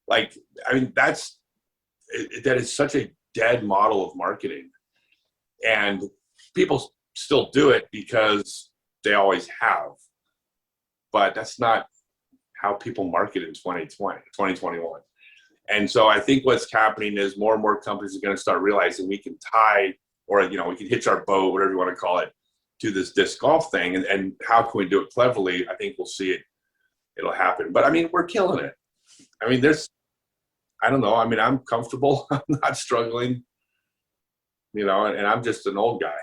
Like, I mean, that is such a dead model of marketing. And people still do it because they always have. But that's not how people market in 2021. And so I think what's happening is more and more companies are going to start realizing we can tie, or, you know, we can hitch our boat, whatever you want to call it, to this disc golf thing. And how can we do it cleverly? I think we'll see it. It'll happen. But I mean, we're killing it. I mean, I don't know. I mean, I'm comfortable. I'm not struggling, you know, and I'm just an old guy.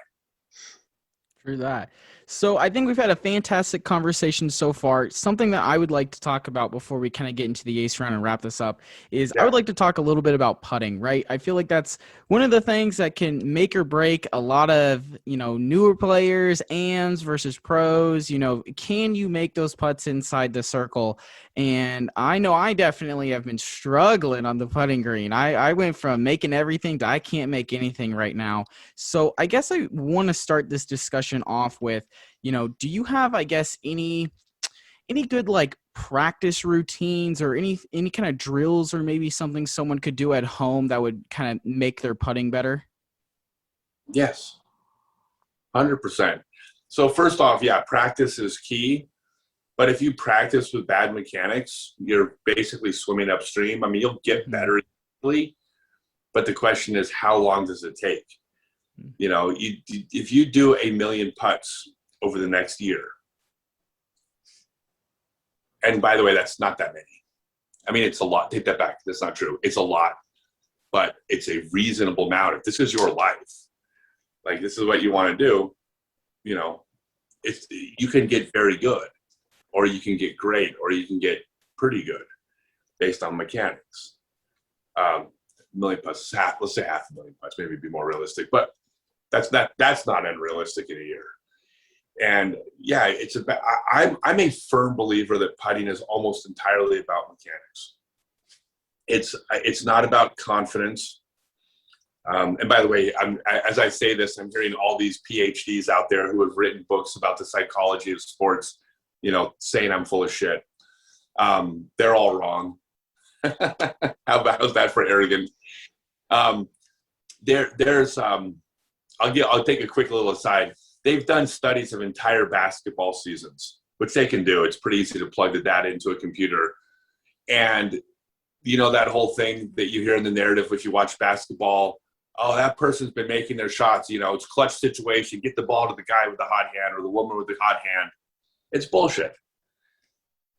True that. So I think we've had a fantastic conversation so far. Something that I would like to talk about before we kind of get into the ace round and wrap this up is I would like to talk a little bit about putting, right? I feel like that's one of the things that can make or break a lot of, you know, newer players, AMs versus pros. You know, can you make those putts inside the circle? And I know I definitely have been struggling on the putting green. I went from making everything to I can't make anything right now. So I guess I want to start this discussion off with, you know, do you have, I guess, any good like practice routines or any kind of drills or maybe something someone could do at home that would kind of make their putting better? Yes, 100%. So first off, yeah, practice is key. But if you practice with bad mechanics, you're basically swimming upstream. I mean, you'll get better easily, but the question is, how long does it take? You know, if you do 1 million putts over the next year, and by the way, that's not that many. I mean, it's a lot. Take that back. That's not true. It's a lot, but it's a reasonable amount. If this is your life, like this is what you want to do, you know, you can get very good, or you can get great, or you can get pretty good based on mechanics. 1 million putts, let's say 500,000 putts, maybe be more realistic, but that's not unrealistic in a year. And yeah, it's about, I'm a firm believer that putting is almost entirely about mechanics. It's not about confidence. And by the way, as I say this, I'm hearing all these PhDs out there who have written books about the psychology of sports, you know, saying I'm full of shit. They're all wrong. How's that for arrogant? I'll take a quick little aside. they've done studies of entire basketball seasons, which they can do. It's pretty easy to plug the data into a computer. And, that whole thing that you hear in the narrative if you watch basketball, oh, that person's been making their shots, it's clutch situation, get the ball to the guy with the hot hand or the woman with the hot hand. It's bullshit.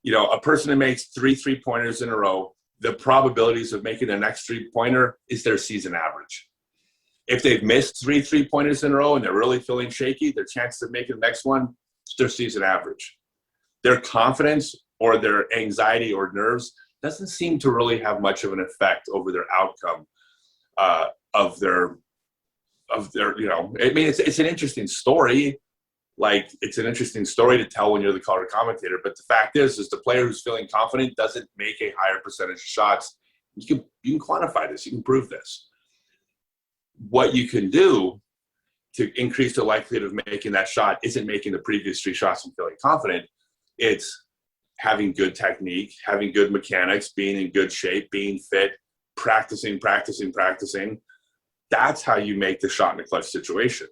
A person who makes 3 3-pointers in a row, the probabilities of making their next 3-pointer is their season average. If they've missed 3 3-pointers in a row and they're really feeling shaky, their chances of making the next one is their season average. Their confidence or their anxiety or nerves doesn't seem to really have much of an effect over their outcome of their, it's an interesting story. Like, it's an interesting story to tell when you're the color commentator. But the fact is the player who's feeling confident doesn't make a higher percentage of shots. You can quantify this. You can prove this. What you can do to increase the likelihood of making that shot isn't making the previous 3 shots and feeling confident. It's having good technique, having good mechanics, being in good shape, being fit, practicing. That's how you make the shot in a clutch situation.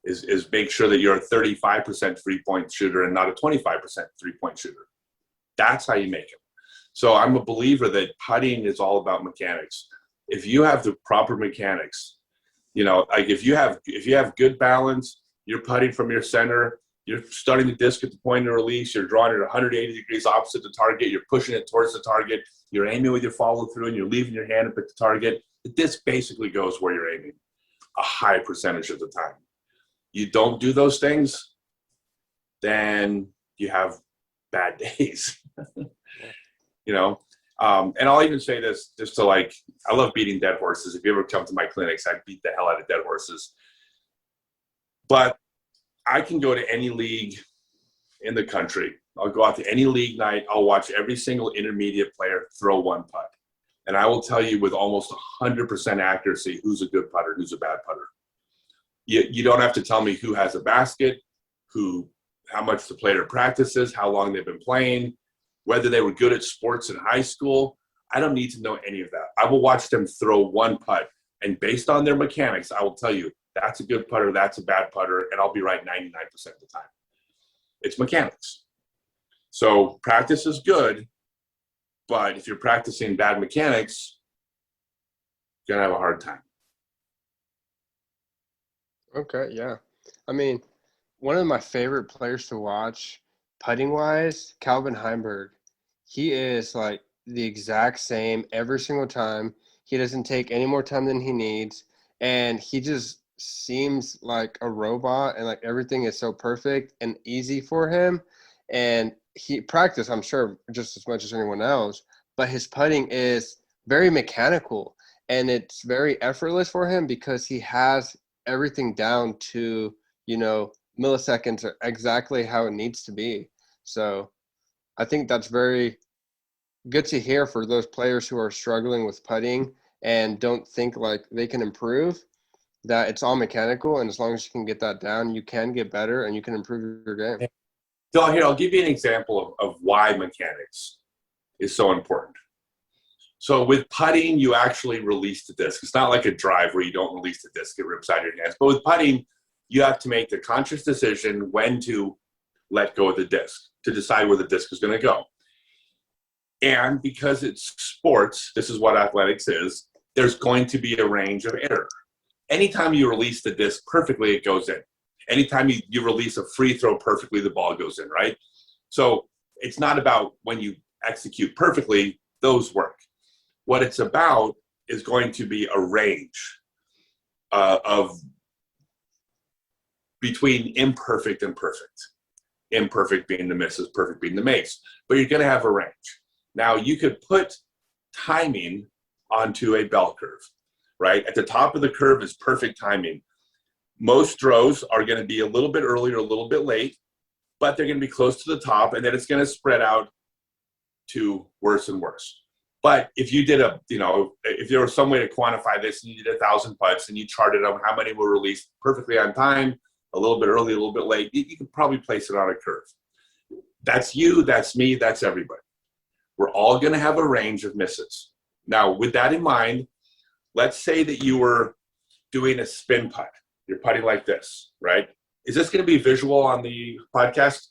Is make sure that you're a 35% 3-point shooter and not a 25% 3-point shooter. That's how you make it. So I'm a believer that putting is all about mechanics. If you have the proper mechanics, like if you have good balance, you're putting from your center, you're starting the disc at the point of release, you're drawing it 180 degrees opposite the target, you're pushing it towards the target, you're aiming with your follow through, and you're leaving your hand up at the target. The disc basically goes where you're aiming a high percentage of the time. You don't do those things, then you have bad days. And I'll even say this just to I love beating dead horses. If you ever come to my clinics, I beat the hell out of dead horses. But I can go to any league in the country. I'll go out to any league night. I'll watch every single intermediate player throw one putt. And I will tell you with almost 100% accuracy who's a good putter, who's a bad putter. You don't have to tell me who has a basket, how much the player practices, how long they've been playing, whether they were good at sports in high school. I don't need to know any of that. I will watch them throw one putt, and based on their mechanics, I will tell you that's a good putter, that's a bad putter, and I'll be right 99% of the time. It's mechanics. So practice is good, but if you're practicing bad mechanics, you're going to have a hard time. Okay, yeah. I mean, one of my favorite players to watch putting-wise, Calvin Heimberg. He is like the exact same every single time. He doesn't take any more time than he needs, and he just seems like a robot, and like everything is so perfect and easy for him. And he practiced, I'm sure, just as much as anyone else, but his putting is very mechanical, and it's very effortless for him because he has everything down to, milliseconds are exactly how it needs to be. So I think that's very good to hear for those players who are struggling with putting and don't think like they can improve, that it's all mechanical. And as long as you can get that down, you can get better and you can improve your game. So here, I'll give you an example of why mechanics is so important. So with putting, you actually release the disc. It's not like a drive where you don't release the disc, it rips out of your hands. But with putting, you have to make the conscious decision when to let go of the disc, to decide where the disc is going to go. And because it's sports, this is what athletics is, there's going to be a range of error. Anytime you release the disc perfectly, it goes in. Anytime you release a free throw perfectly, the ball goes in, right? So it's not about when you execute perfectly, those work. What it's about is going to be a range of between imperfect and perfect. Imperfect being the misses, perfect being the makes. But you're going to have a range. Now, you could put timing onto a bell curve, right? At the top of the curve is perfect timing. Most throws are going to be a little bit early or a little bit late, but they're going to be close to the top, and then it's going to spread out to worse and worse. But if you did if there was some way to quantify this and you did 1,000 putts and you charted out how many were released perfectly on time, a little bit early, a little bit late, you could probably place it on a curve. That's you, that's me, that's everybody. We're all going to have a range of misses. Now, with that in mind, let's say that you were doing a spin putt. You're putting like this, right? Is this going to be visual on the podcast?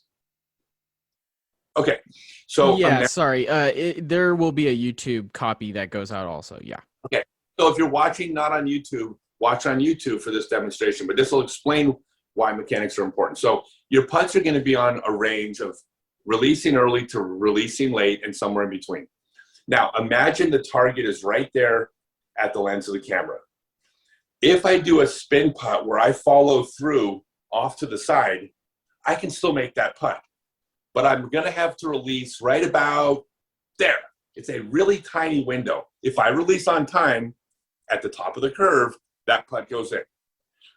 Okay. So yeah, sorry. There will be a YouTube copy that goes out also. Yeah. okay. So if you're watching not on YouTube, watch on YouTube for this demonstration, but this will explain why mechanics are important. So your putts are going to be on a range of releasing early to releasing late and somewhere in between. Now, imagine the target is right there at the lens of the camera. If I do a spin putt where I follow through off to the side, I can still make that putt. But I'm going to have to release right about there. It's a really tiny window. If I release on time at the top of the curve, that putt goes in.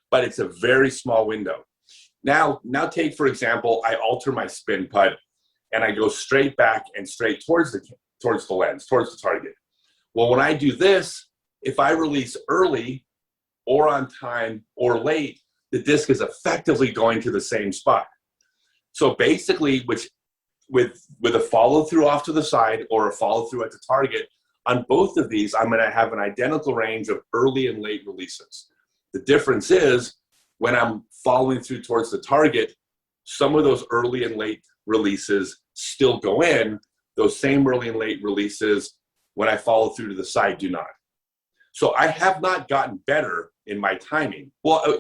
But it's a very small window. Now take, for example, I alter my spin putt and I go straight back and straight towards the lens, towards the target. Well, when I do this, if I release early or on time or late, the disc is effectively going to the same spot. So basically, with a follow through off to the side or a follow through at the target, on both of these, I'm going to have an identical range of early and late releases. The difference is when I'm following through towards the target, some of those early and late releases still go in. Those same early and late releases, when I follow through to the side, do not. So I have not gotten better in my timing. Well,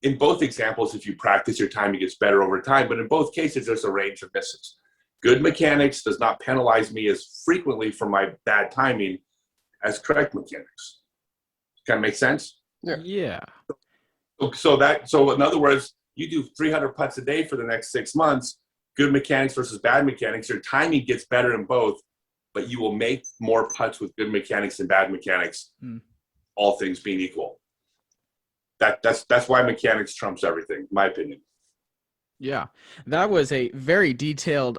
in both examples, if you practice, your timing gets better over time. But in both cases, there's a range of misses. Good mechanics does not penalize me as frequently for my bad timing as correct mechanics. Kind of make sense? Yeah. So in other words, you do 300 putts a day for the next 6 months, good mechanics versus bad mechanics, your timing gets better in both, but you will make more putts with good mechanics and bad mechanics, all things being equal. That's why mechanics trumps everything, in my opinion. Yeah, that was a very detailed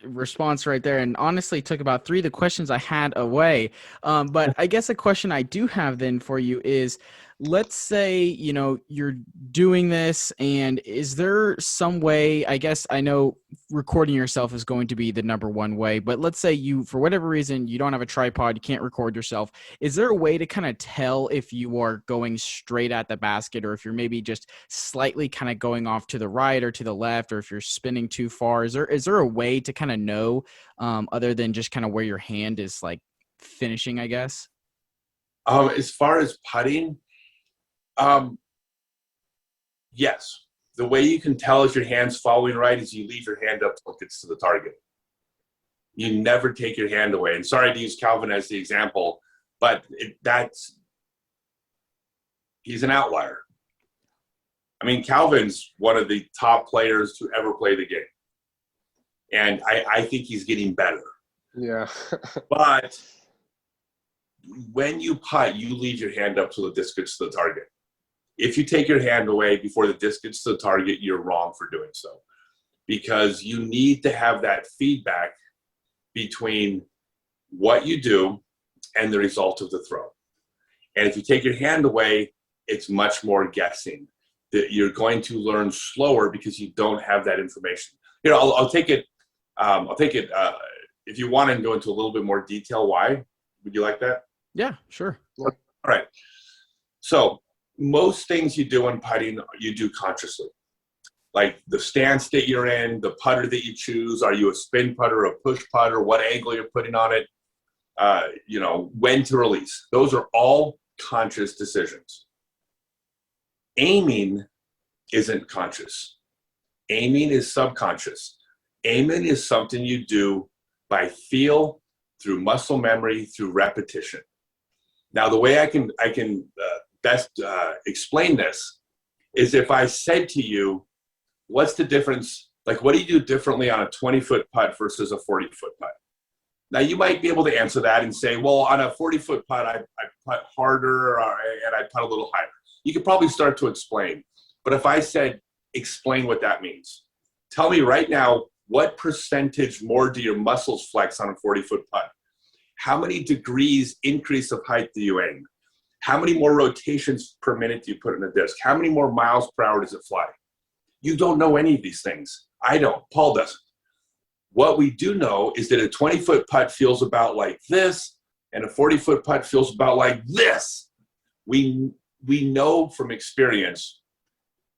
response right there, and honestly took about 3 of the questions I had away. But I guess a question I do have then for you is, let's say, you're doing this, and is there some way, I guess I know recording yourself is going to be the number one way, but let's say you, for whatever reason, you don't have a tripod, you can't record yourself. Is there a way to kind of tell if you are going straight at the basket, or if you're maybe just slightly kind of going off to the right or to the left, or if you're spinning too far? Is there a way to kind of know, other than just kind of where your hand is like finishing, I guess? As far as putting, yes. The way you can tell if your hand's following right is you leave your hand up till it gets to the target. You never take your hand away. And sorry to use Calvin as the example, but he's an outlier. I mean, Calvin's one of the top players to ever play the game. And I think he's getting better. Yeah. But when you putt, you leave your hand up till the disc gets to the target. If you take your hand away before the disc gets to the target, you're wrong for doing so. Because you need to have that feedback between what you do and the result of the throw. And if you take your hand away, it's much more guessing. That you're going to learn slower because you don't have that information. I'll take it. If you want to go into a little bit more detail, why? Would you like that? Yeah, sure. All right. So most things you do in putting, you do consciously. Like the stance that you're in, the putter that you choose. Are you a spin putter, a push putter? What angle you're putting on it? When to release. Those are all conscious decisions. Aiming isn't conscious. Aiming is subconscious. Aiming is something you do by feel, through muscle memory, through repetition. Now, the way I can best explain this is if I said to you, what's the difference? Like, what do you do differently on a 20-foot putt versus a 40-foot putt? Now, you might be able to answer that and say, well, on a 40-foot putt, I putt harder and I putt a little higher. You could probably start to explain. But if I said, explain what that means. Tell me right now, what percentage more do your muscles flex on a 40-foot putt? How many degrees increase of height do you aim? How many more rotations per minute do you put in the disc? How many more miles per hour does it fly? You don't know any of these things. I don't. Paul doesn't. What we do know is that a 20-foot putt feels about like this, and a 40-foot putt feels about like this. We know from experience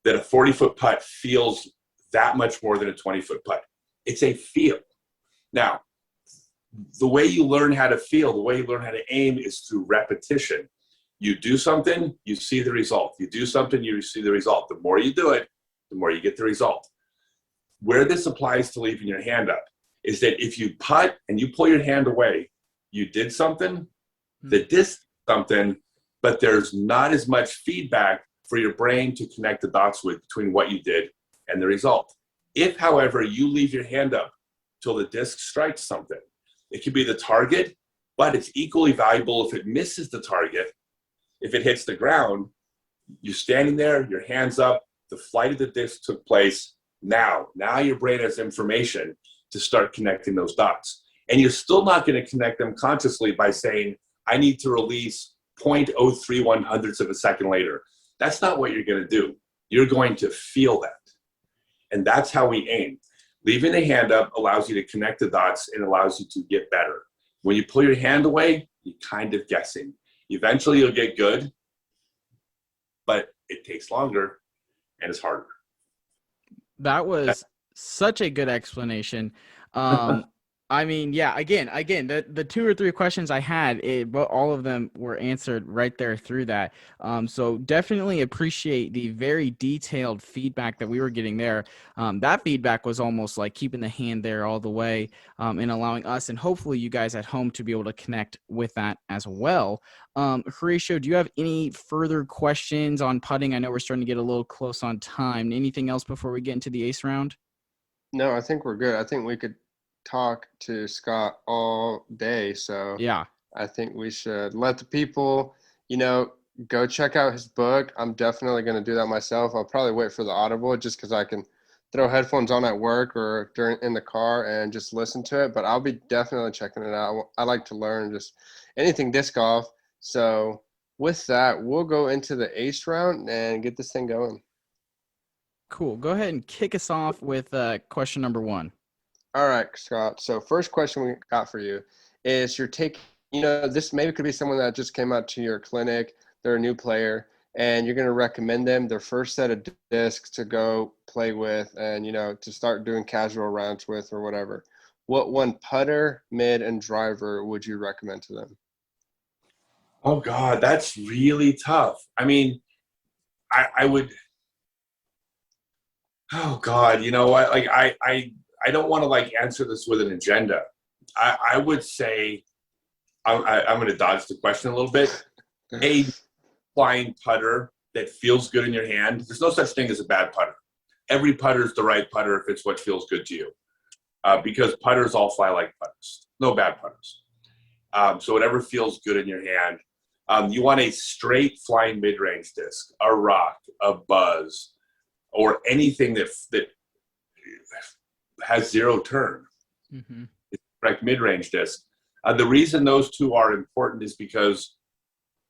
that a 40-foot putt feels that much more than a 20-foot putt. It's a feel. Now, the way you learn how to feel, the way you learn how to aim is through repetition. You do something, you see the result. You do something, you see the result. The more you do it, the more you get the result. Where this applies to leaving your hand up is that if you putt and you pull your hand away, you did something, the disc something, but there's not as much feedback for your brain to connect the dots with between what you did and the result. If, however, you leave your hand up till the disc strikes something, it could be the target, but it's equally valuable if it misses the target. If it hits the ground, you're standing there, your hands up, the flight of the disc took place. Now your brain has information to start connecting those dots. And you're still not going to connect them consciously by saying, I need to release 0.031 hundredths of a second later. That's not what you're going to do. You're going to feel that. And that's how we aim. Leaving the hand up allows you to connect the dots and allows you to get better. When you pull your hand away, you're kind of guessing. Eventually you'll get good, but it takes longer and it's harder. That was such a good explanation. I mean, yeah, again, the 2 or 3 questions I had, but all of them were answered right there through that. So definitely appreciate the very detailed feedback that we were getting there. That feedback was almost like keeping the hand there all the way, and allowing us and hopefully you guys at home to be able to connect with that as well. Horatio, do you have any further questions on putting? I know we're starting to get a little close on time. Anything else before we get into the ace round? No, I think we're good. I think we could talk to Scott all day. So Yeah. I think we should let the people, go check out his book. I'm definitely going to do that myself. I'll probably wait for the Audible just because I can throw headphones on at work or in the car and just listen to it. But I'll be definitely checking it out. I like to learn just anything disc golf. So with that, we'll go into the ace round and get this thing going. Cool. Go ahead and kick us off with question number 1. All right, Scott. So first question we got for you is you're taking, this maybe could be someone that just came out to your clinic. They're a new player and you're going to recommend them their first set of discs to go play with and, to start doing casual rounds with or whatever. What one putter, mid, and driver would you recommend to them? Oh God, that's really tough. I mean, I would, oh God, you know what? Like I don't want to answer this with an agenda. I would say, I'm going to dodge the question a little bit. A flying putter that feels good in your hand. There's no such thing as a bad putter. Every putter is the right putter if it's what feels good to you. Because putters all fly like putters. No bad putters. So whatever feels good in your hand. You want a straight flying mid-range disc, a rock, a buzz, or anything that has zero turn. Mm-hmm. It's correct mid-range disc. The reason those two are important is because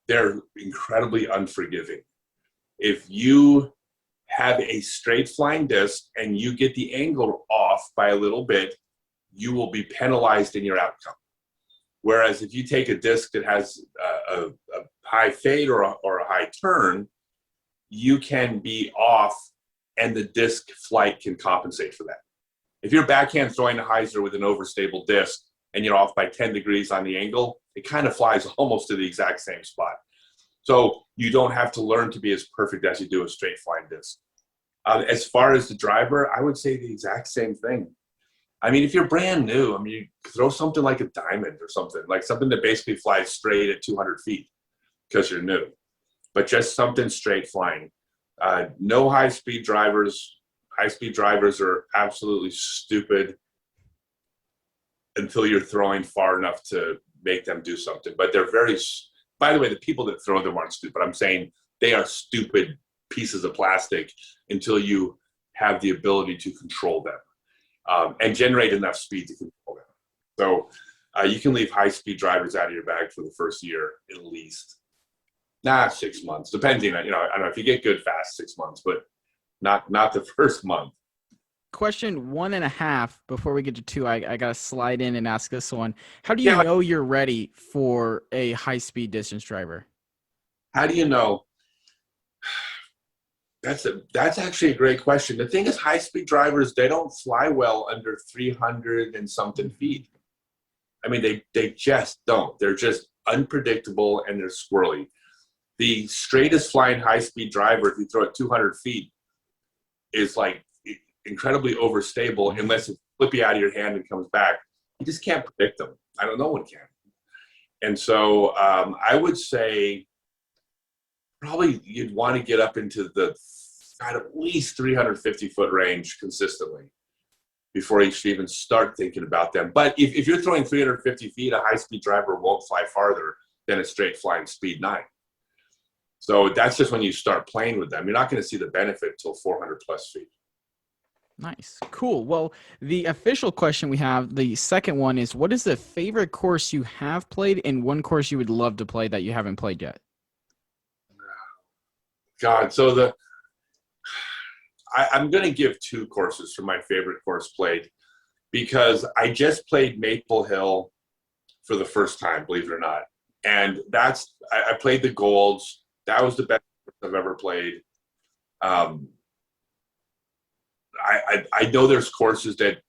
they're incredibly unforgiving. If you have a straight flying disc and you get the angle off by a little bit, you will be penalized in your outcome. Whereas if you take a disc that has a high fade or a high turn, you can be off and the disc flight can compensate for that. If you're backhand throwing a hyzer with an overstable disc and you're off by 10 degrees on the angle, it kind of flies almost to the exact same spot. So you don't have to learn to be as perfect as you do a straight flying disc. As far as the driver, I would say the exact same thing. I mean, if you're brand new, you throw something like a diamond or something, like something that basically flies straight at 200 feet because you're new, but just something straight flying. No high-speed drivers. High-speed drivers are absolutely stupid until you're throwing far enough to make them do something. But they're very, by the way, the people that throw them aren't stupid. I'm saying they are stupid pieces of plastic until you have the ability to control them and generate enough speed to control them. So you can leave high-speed drivers out of your bag for the first year at least. 6 months, depending on, I don't know, if you get good fast, 6 months, but not the first month. Question 1.5 before we get to 2. I got to slide in and ask this one. How do you know you're ready for a high-speed distance driver? How do you know? That's actually a great question. The thing is, high-speed drivers, they don't fly well under 300 and something feet. I mean, they just don't. They're just unpredictable and they're squirrely. The straightest flying high-speed driver, if you throw it 200 feet, is like incredibly overstable unless it flip you out of your hand and comes back. You just can't predict them. I don't know one can. And so I would say probably you'd want to get up into the at least 350-foot range consistently before you should even start thinking about them. But if you're throwing 350 feet, a high-speed driver won't fly farther than a straight flying speed 9. So that's just when you start playing with them. You're not going to see the benefit until 400 plus feet. Nice. Cool. Well, the official question we have, the second one is, what is the favorite course you have played and one course you would love to play that you haven't played yet? God, so I'm going to give 2 courses for my favorite course played because I just played Maple Hill for the first time, believe it or not. And I played the Golds. That was the best course I've ever played. I know there's courses that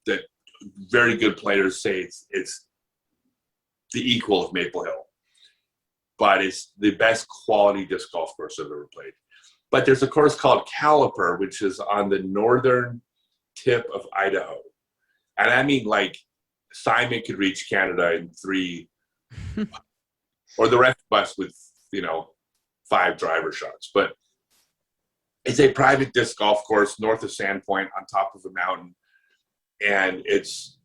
very good players say it's the equal of Maple Hill, but it's the best quality disc golf course I've ever played. But there's a course called Caliper, which is on the northern tip of Idaho. And I mean, like, Simon could reach Canada in 3, or the rest of us with, 5 driver shots. But it's a private disc golf course north of Sandpoint on top of a mountain. And it's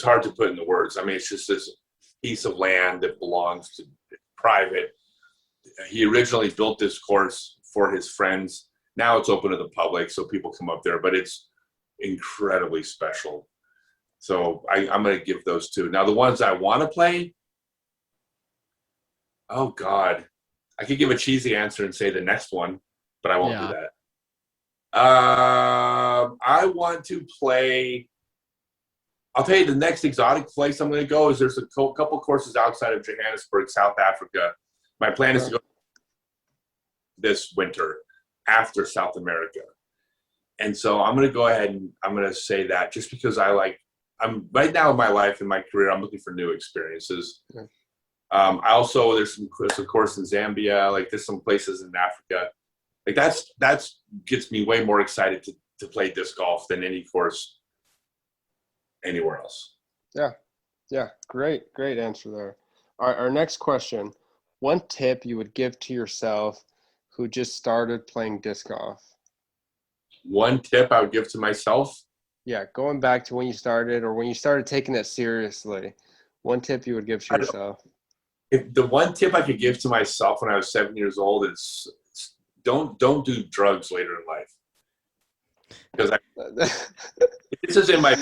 hard to put into words. I mean, it's just this piece of land that belongs to private. He originally built this course for his friends. Now it's open to the public, so people come up there, but it's incredibly special. So I'm going to give those 2. Now, the ones I want to play, oh, God. I could give a cheesy answer and say the next one, but I won't do that. I want to play – I'll tell you the next exotic place I'm going to go is there's a couple courses outside of Johannesburg, South Africa. My plan is to go this winter after South America. And so I'm going to go ahead and I'm going to say that just because I'm right now in my life, in my career, I'm looking for new experiences. Yeah. I also, there's a course in Zambia, like there's some places in Africa. Like that's gets me way more excited to play disc golf than any course anywhere else. Yeah. Yeah. Great answer there. All right. Our next question. One tip you would give to yourself who just started playing disc golf? One tip I would give to myself? Yeah, going back to when you started or when you started taking it seriously. One tip you would give to yourself? If the one tip I could give to myself when I was 7 years old is don't do drugs later in life. Because this is I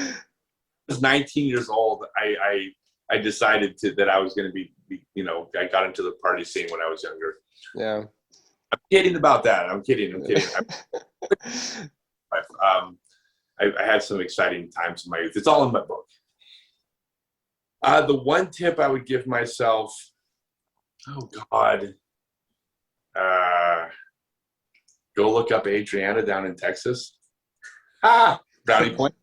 was 19 years old. I decided that I was going to be, I got into the party scene when I was younger. Yeah. I'm kidding about that. I'm kidding. I had some exciting times in my youth. It's all in my book. The one tip I would give myself, oh God, go look up Adriana down in Texas. Brownie point.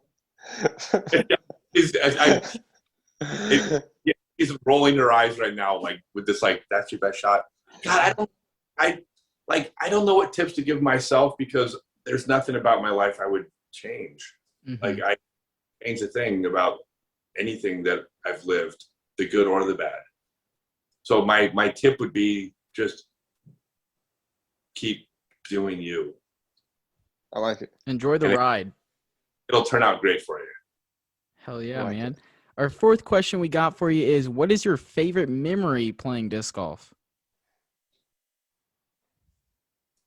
He's rolling her eyes right now, like with this, like that's your best shot. God, I don't know what tips to give myself because there's nothing about my life I would change. Mm-hmm. Like I change a thing about anything that I've lived, the good or the bad. So my tip would be just keep doing you. I like it. Enjoy the ride. It'll turn out great for you. Hell yeah, man. Our fourth question we got for you is, what is your favorite memory playing disc golf?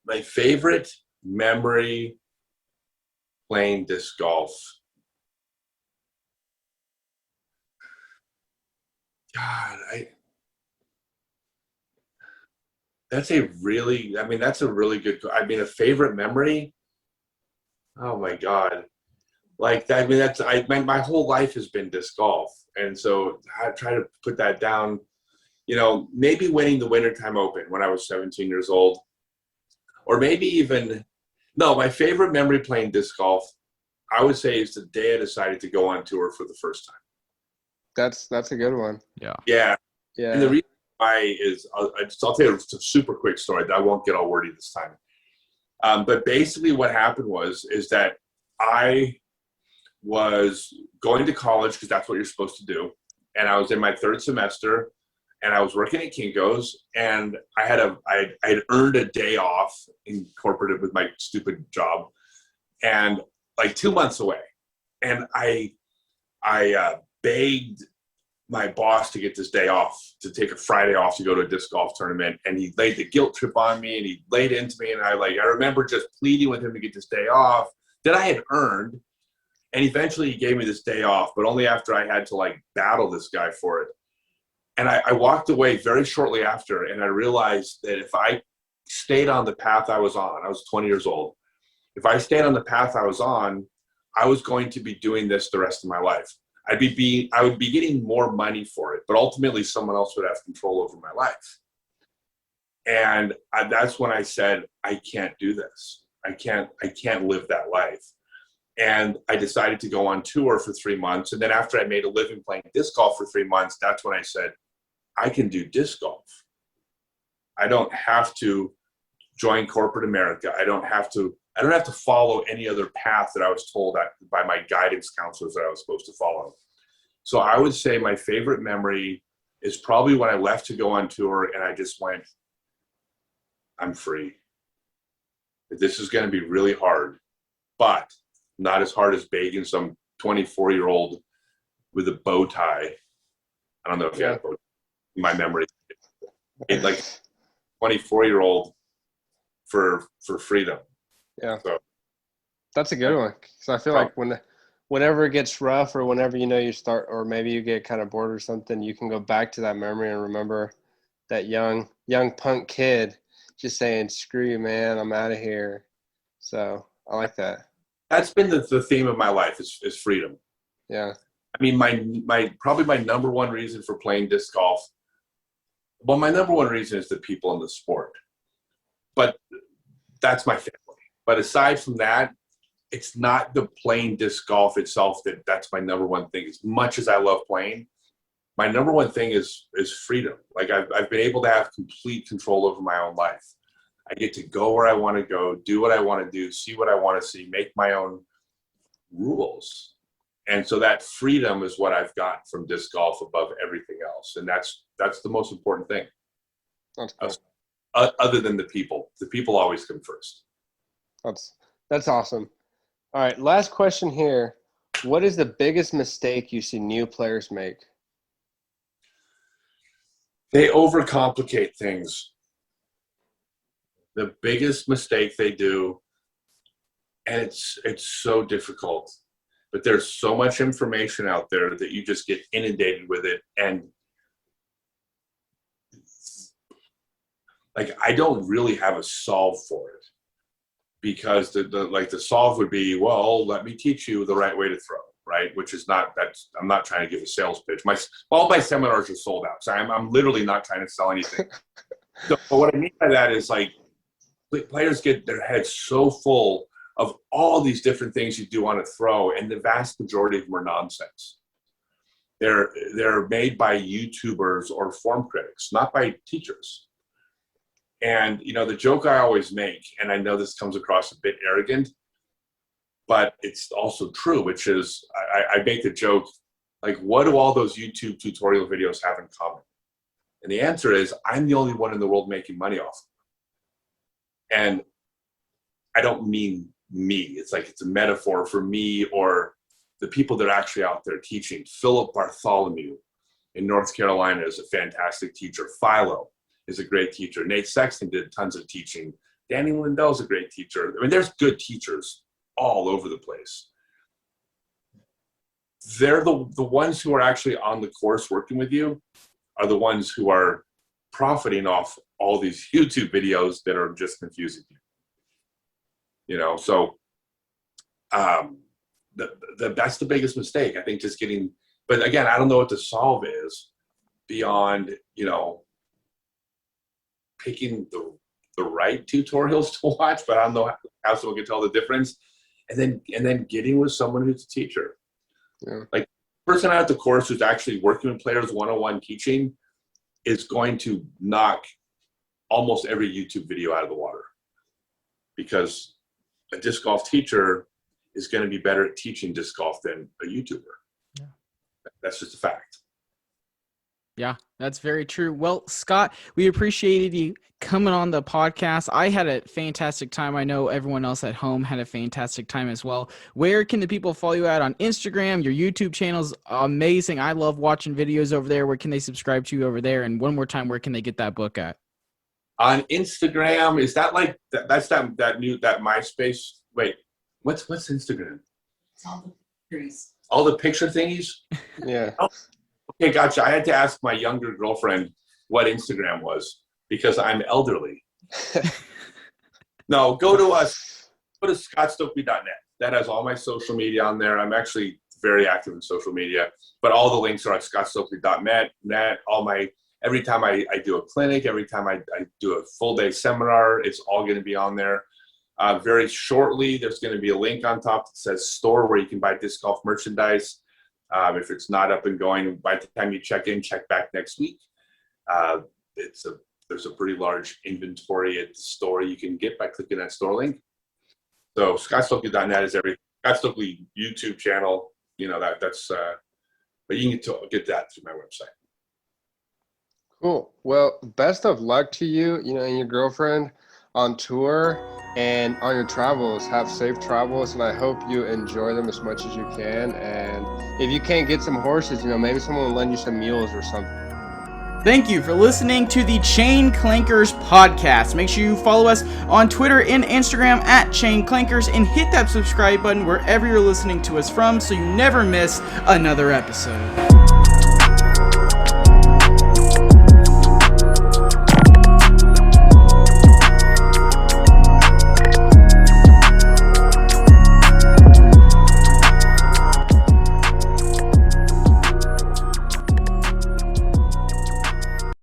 My favorite memory playing disc golf. God, that's a really good, a favorite memory. Oh my God. Like that, my whole life has been disc golf. And so I try to put that down, maybe winning the Wintertime Open when I was 17 years old. or maybe even, no, my favorite memory playing disc golf, I would say, is the day I decided to go on tour for the first time. That's a good one. Yeah. Yeah. Yeah. And the reason why is, I'll tell you a super quick story. I won't get all wordy this time. But basically what happened is that I was going to college because that's what you're supposed to do. And I was in my third semester and I was working at Kinko's, and I had earned a day off incorporated with my stupid job, and like 2 months away. And I begged my boss to get this day off, to take a Friday off to go to a disc golf tournament. And he laid the guilt trip on me, and he laid into me. And I remember just pleading with him to get this day off that I had earned. And eventually he gave me this day off, but only after I had to like battle this guy for it. And I walked away very shortly after, and I realized that if I stayed on the path I was on, I was 20 years old. If I stayed on the path I was on, I was going to be doing this the rest of my life. I would be getting more money for it, but ultimately someone else would have control over my life. And that's when I said, I can't do this. I can't live that life. And I decided to go on tour for 3 months. And then after I made a living playing disc golf for 3 months, that's when I said, I can do disc golf. I don't have to join corporate America. I don't have to follow any other path that I was told by my guidance counselors that I was supposed to follow. So I would say my favorite memory is probably when I left to go on tour and I just went, I'm free. This is going to be really hard, but not as hard as begging some 24-year-old with a bow tie. I don't know if you have a bow tie in my memory. Like 24-year-old for freedom. Yeah. So that's a good one. So I feel like whenever it gets rough, or whenever you start, or maybe you get kind of bored or something, you can go back to that memory and remember that young punk kid just saying, "Screw you, man, I'm out of here." So I like that. That's been the theme of my life is freedom. Yeah. I mean, my probably my number one reason for playing disc golf. Well, my number one reason is the people in the sport, but that's my family. But aside from that, it's not the playing disc golf itself that's my number one thing. As much as I love playing, my number one thing is freedom. Like I've been able to have complete control over my own life. I get to go where I want to go, do what I want to do, see what I want to see, make my own rules. And so that freedom is what I've got from disc golf above everything else. And that's the most important thing. That's cool. Other than the people. The people always come first. That's awesome. All right, last question here. What is the biggest mistake you see new players make? They overcomplicate things. The biggest mistake they do, and it's so difficult, but there's so much information out there that you just get inundated with it. And like, I don't really have a solve for it, because the solve would be, well, let me teach you the right way to throw, right? Which is I'm not trying to give a sales pitch. All my seminars are sold out. So I'm literally not trying to sell anything. So what I mean by that is, like, players get their heads so full of all these different things you do on a throw, and the vast majority of them are nonsense. They're made by YouTubers or form critics, not by teachers. And, the joke I always make, and I know this comes across a bit arrogant, but it's also true, which is I make the joke, like, what do all those YouTube tutorial videos have in common? And the answer is, I'm the only one in the world making money off them. And I don't mean me. It's like it's a metaphor for me or the people that are actually out there teaching. Philip Bartholomew in North Carolina is a fantastic teacher. Philo is a great teacher. Nate Sexton did tons of teaching. Danny Lindell's a great teacher. I mean, there's good teachers all over the place. They're the ones who are actually on the course working with you are the ones who are profiting off all these YouTube videos that are just confusing you. So that's the biggest mistake, I think, just getting, but again, I don't know what the solve is beyond, picking the right tutorials to watch, but I don't know how someone can tell the difference. And then getting with someone who's a teacher. Yeah. Like the person out at the course who's actually working with players one-on-one teaching is going to knock almost every YouTube video out of the water, because a disc golf teacher is going to be better at teaching disc golf than a YouTuber. Yeah. That's just a fact. Yeah, that's very true. Well, Scott, we appreciated you coming on the podcast. I had a fantastic time. I know everyone else at home had a fantastic time as well. Where can the people follow you at on Instagram? Your YouTube channel's amazing. I love watching videos over there. Where can they subscribe to you over there? And one more time, where can they get that book at? On Instagram, is that like that's that MySpace? Wait, what's Instagram? It's all the pictures. All the picture thingies? Yeah. Okay, gotcha. I had to ask my younger girlfriend what Instagram was because I'm elderly. No, go to scottstokely.net. That has all my social media on there. I'm actually very active in social media, but all the links are at scottstokely.net. Every time I do a clinic, every time I do a full day seminar, it's all going to be on there. Very shortly, there's going to be a link on top that says store where you can buy disc golf merchandise. If it's not up and going by the time you check in, check back next week. There's a pretty large inventory at the store you can get by clicking that store link. So scottstokely.net is everything. Scott Stokely YouTube channel, that's but you can get that through my website. Cool. Well, best of luck to you, and your girlfriend on tour and on your travels. Have safe travels, and I hope you enjoy them as much as you can. And if you can't get some horses, maybe someone will lend you some mules or something. Thank you for listening to the Chain Clankers podcast. Make sure you follow us on Twitter and Instagram at Chain Clankers, and hit that subscribe button wherever you're listening to us from so you never miss another episode.